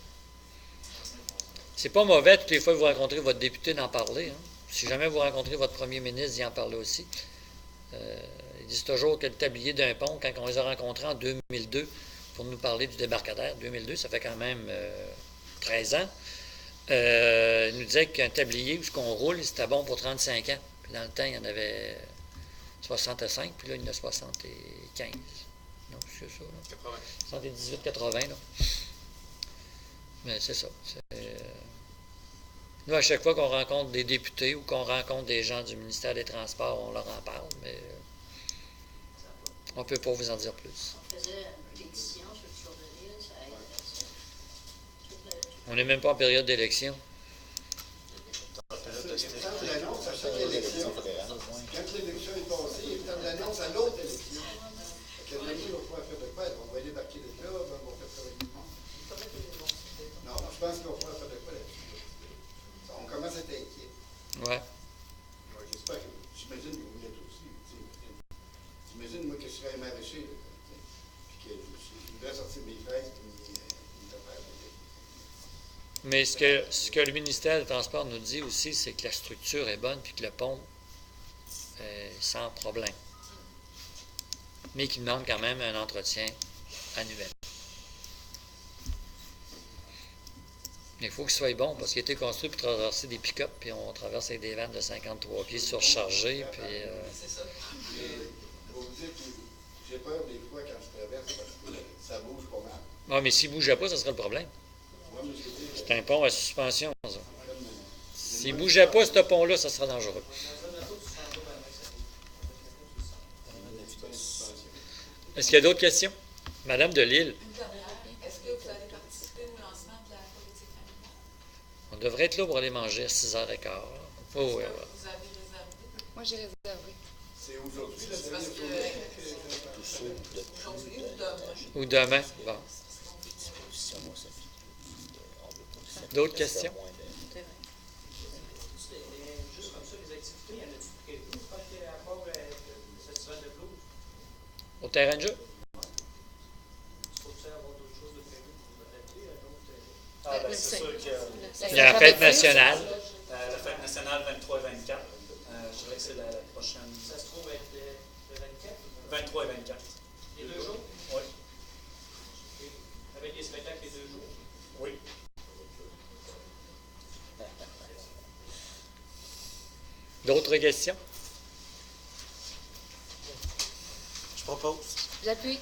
c'est pas mauvais, toutes les fois que vous rencontrez votre député, d'en parler. Hein. Si jamais vous rencontrez votre premier ministre, d'y en parler aussi. Ils disent toujours que le tablier d'un pont, quand on les a rencontrés en 2002, pour nous parler du débarcadère, 2002, ça fait quand même 13 ans, il nous disait qu'un tablier où ce qu'on roule, c'était bon pour 35 ans. Puis dans le temps, il y en avait 65, puis là, il y en a 75. Non, c'est ça. Là. 78, 80, là. Mais c'est ça. Nous, à chaque fois qu'on rencontre des députés ou qu'on rencontre des gens du ministère des Transports, on leur en parle, mais on ne peut pas vous en dire plus. On faisait une pétition sur le tour de l'île, ça aide. On n'est même pas en période d'élection. Quand l'annonce à chaque élection, quand l'élection est passée, il y a l'annonce à l'autre élection. Le dernier va pouvoir faire de quoi? On va débarquer de là, on va faire travailler le monde. Non, je pense qu'on va pouvoir faire de quoi là-dessus. On commence à être inquiet. Ouais. J'espère que, j'imagine que vous l'êtes aussi. J'imagine, moi, que je serais un maraîcher, puis que je voudrais sortir mes fraises, puis mes affaires. Mais ce que le ministère des Transports nous dit aussi, c'est que la structure est bonne, puis que le pont est sans problème. Mais qu'il demande quand même un entretien annuel. Mais il faut qu'il soit bon, parce qu'il a été construit pour traverser des pick-up, puis on traverse avec des vannes de 53 pieds surchargées, puis... C'est ça. Vous dites que j'ai peur des fois quand je traverse, parce que ça bouge pas mal. Non, mais s'il ne bougeait pas, ça serait le problème. C'est un pont à suspension, ça. S'il ne bougeait pas, ce pont-là, ça serait dangereux. Est-ce qu'il y a d'autres questions? Madame de Lille. Une dernière. Est-ce que vous allez participer au lancement de la politique familiale? On devrait être là pour aller manger à 6h15. Oh, oui, Vous avez réservé? Moi, j'ai réservé. C'est aujourd'hui, la C'est parce que... Aujourd'hui ou demain? Ou demain. Bon. D'autres questions? Juste comme ça, les activités, il y en a-tu prévu? Je pense qu'il y a à part le festival de blues. Au terrain de jeu? Il faut avoir d'autres choses de prévues pour vous adapter à d'autres. Ah, ben, c'est sûr que... Il y a la fête nationale. La fête nationale 23 et 24. Je dirais que c'est la prochaine. Ça se trouve être le 24? 23 et 24. Les 2 jours? Oui. Avec les spectacles les 2 jours? Oui. D'autres questions? Je propose. J'appuie.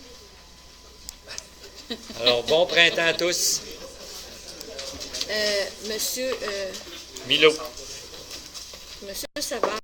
Alors, bon printemps à tous. Monsieur Milo. Monsieur Savard.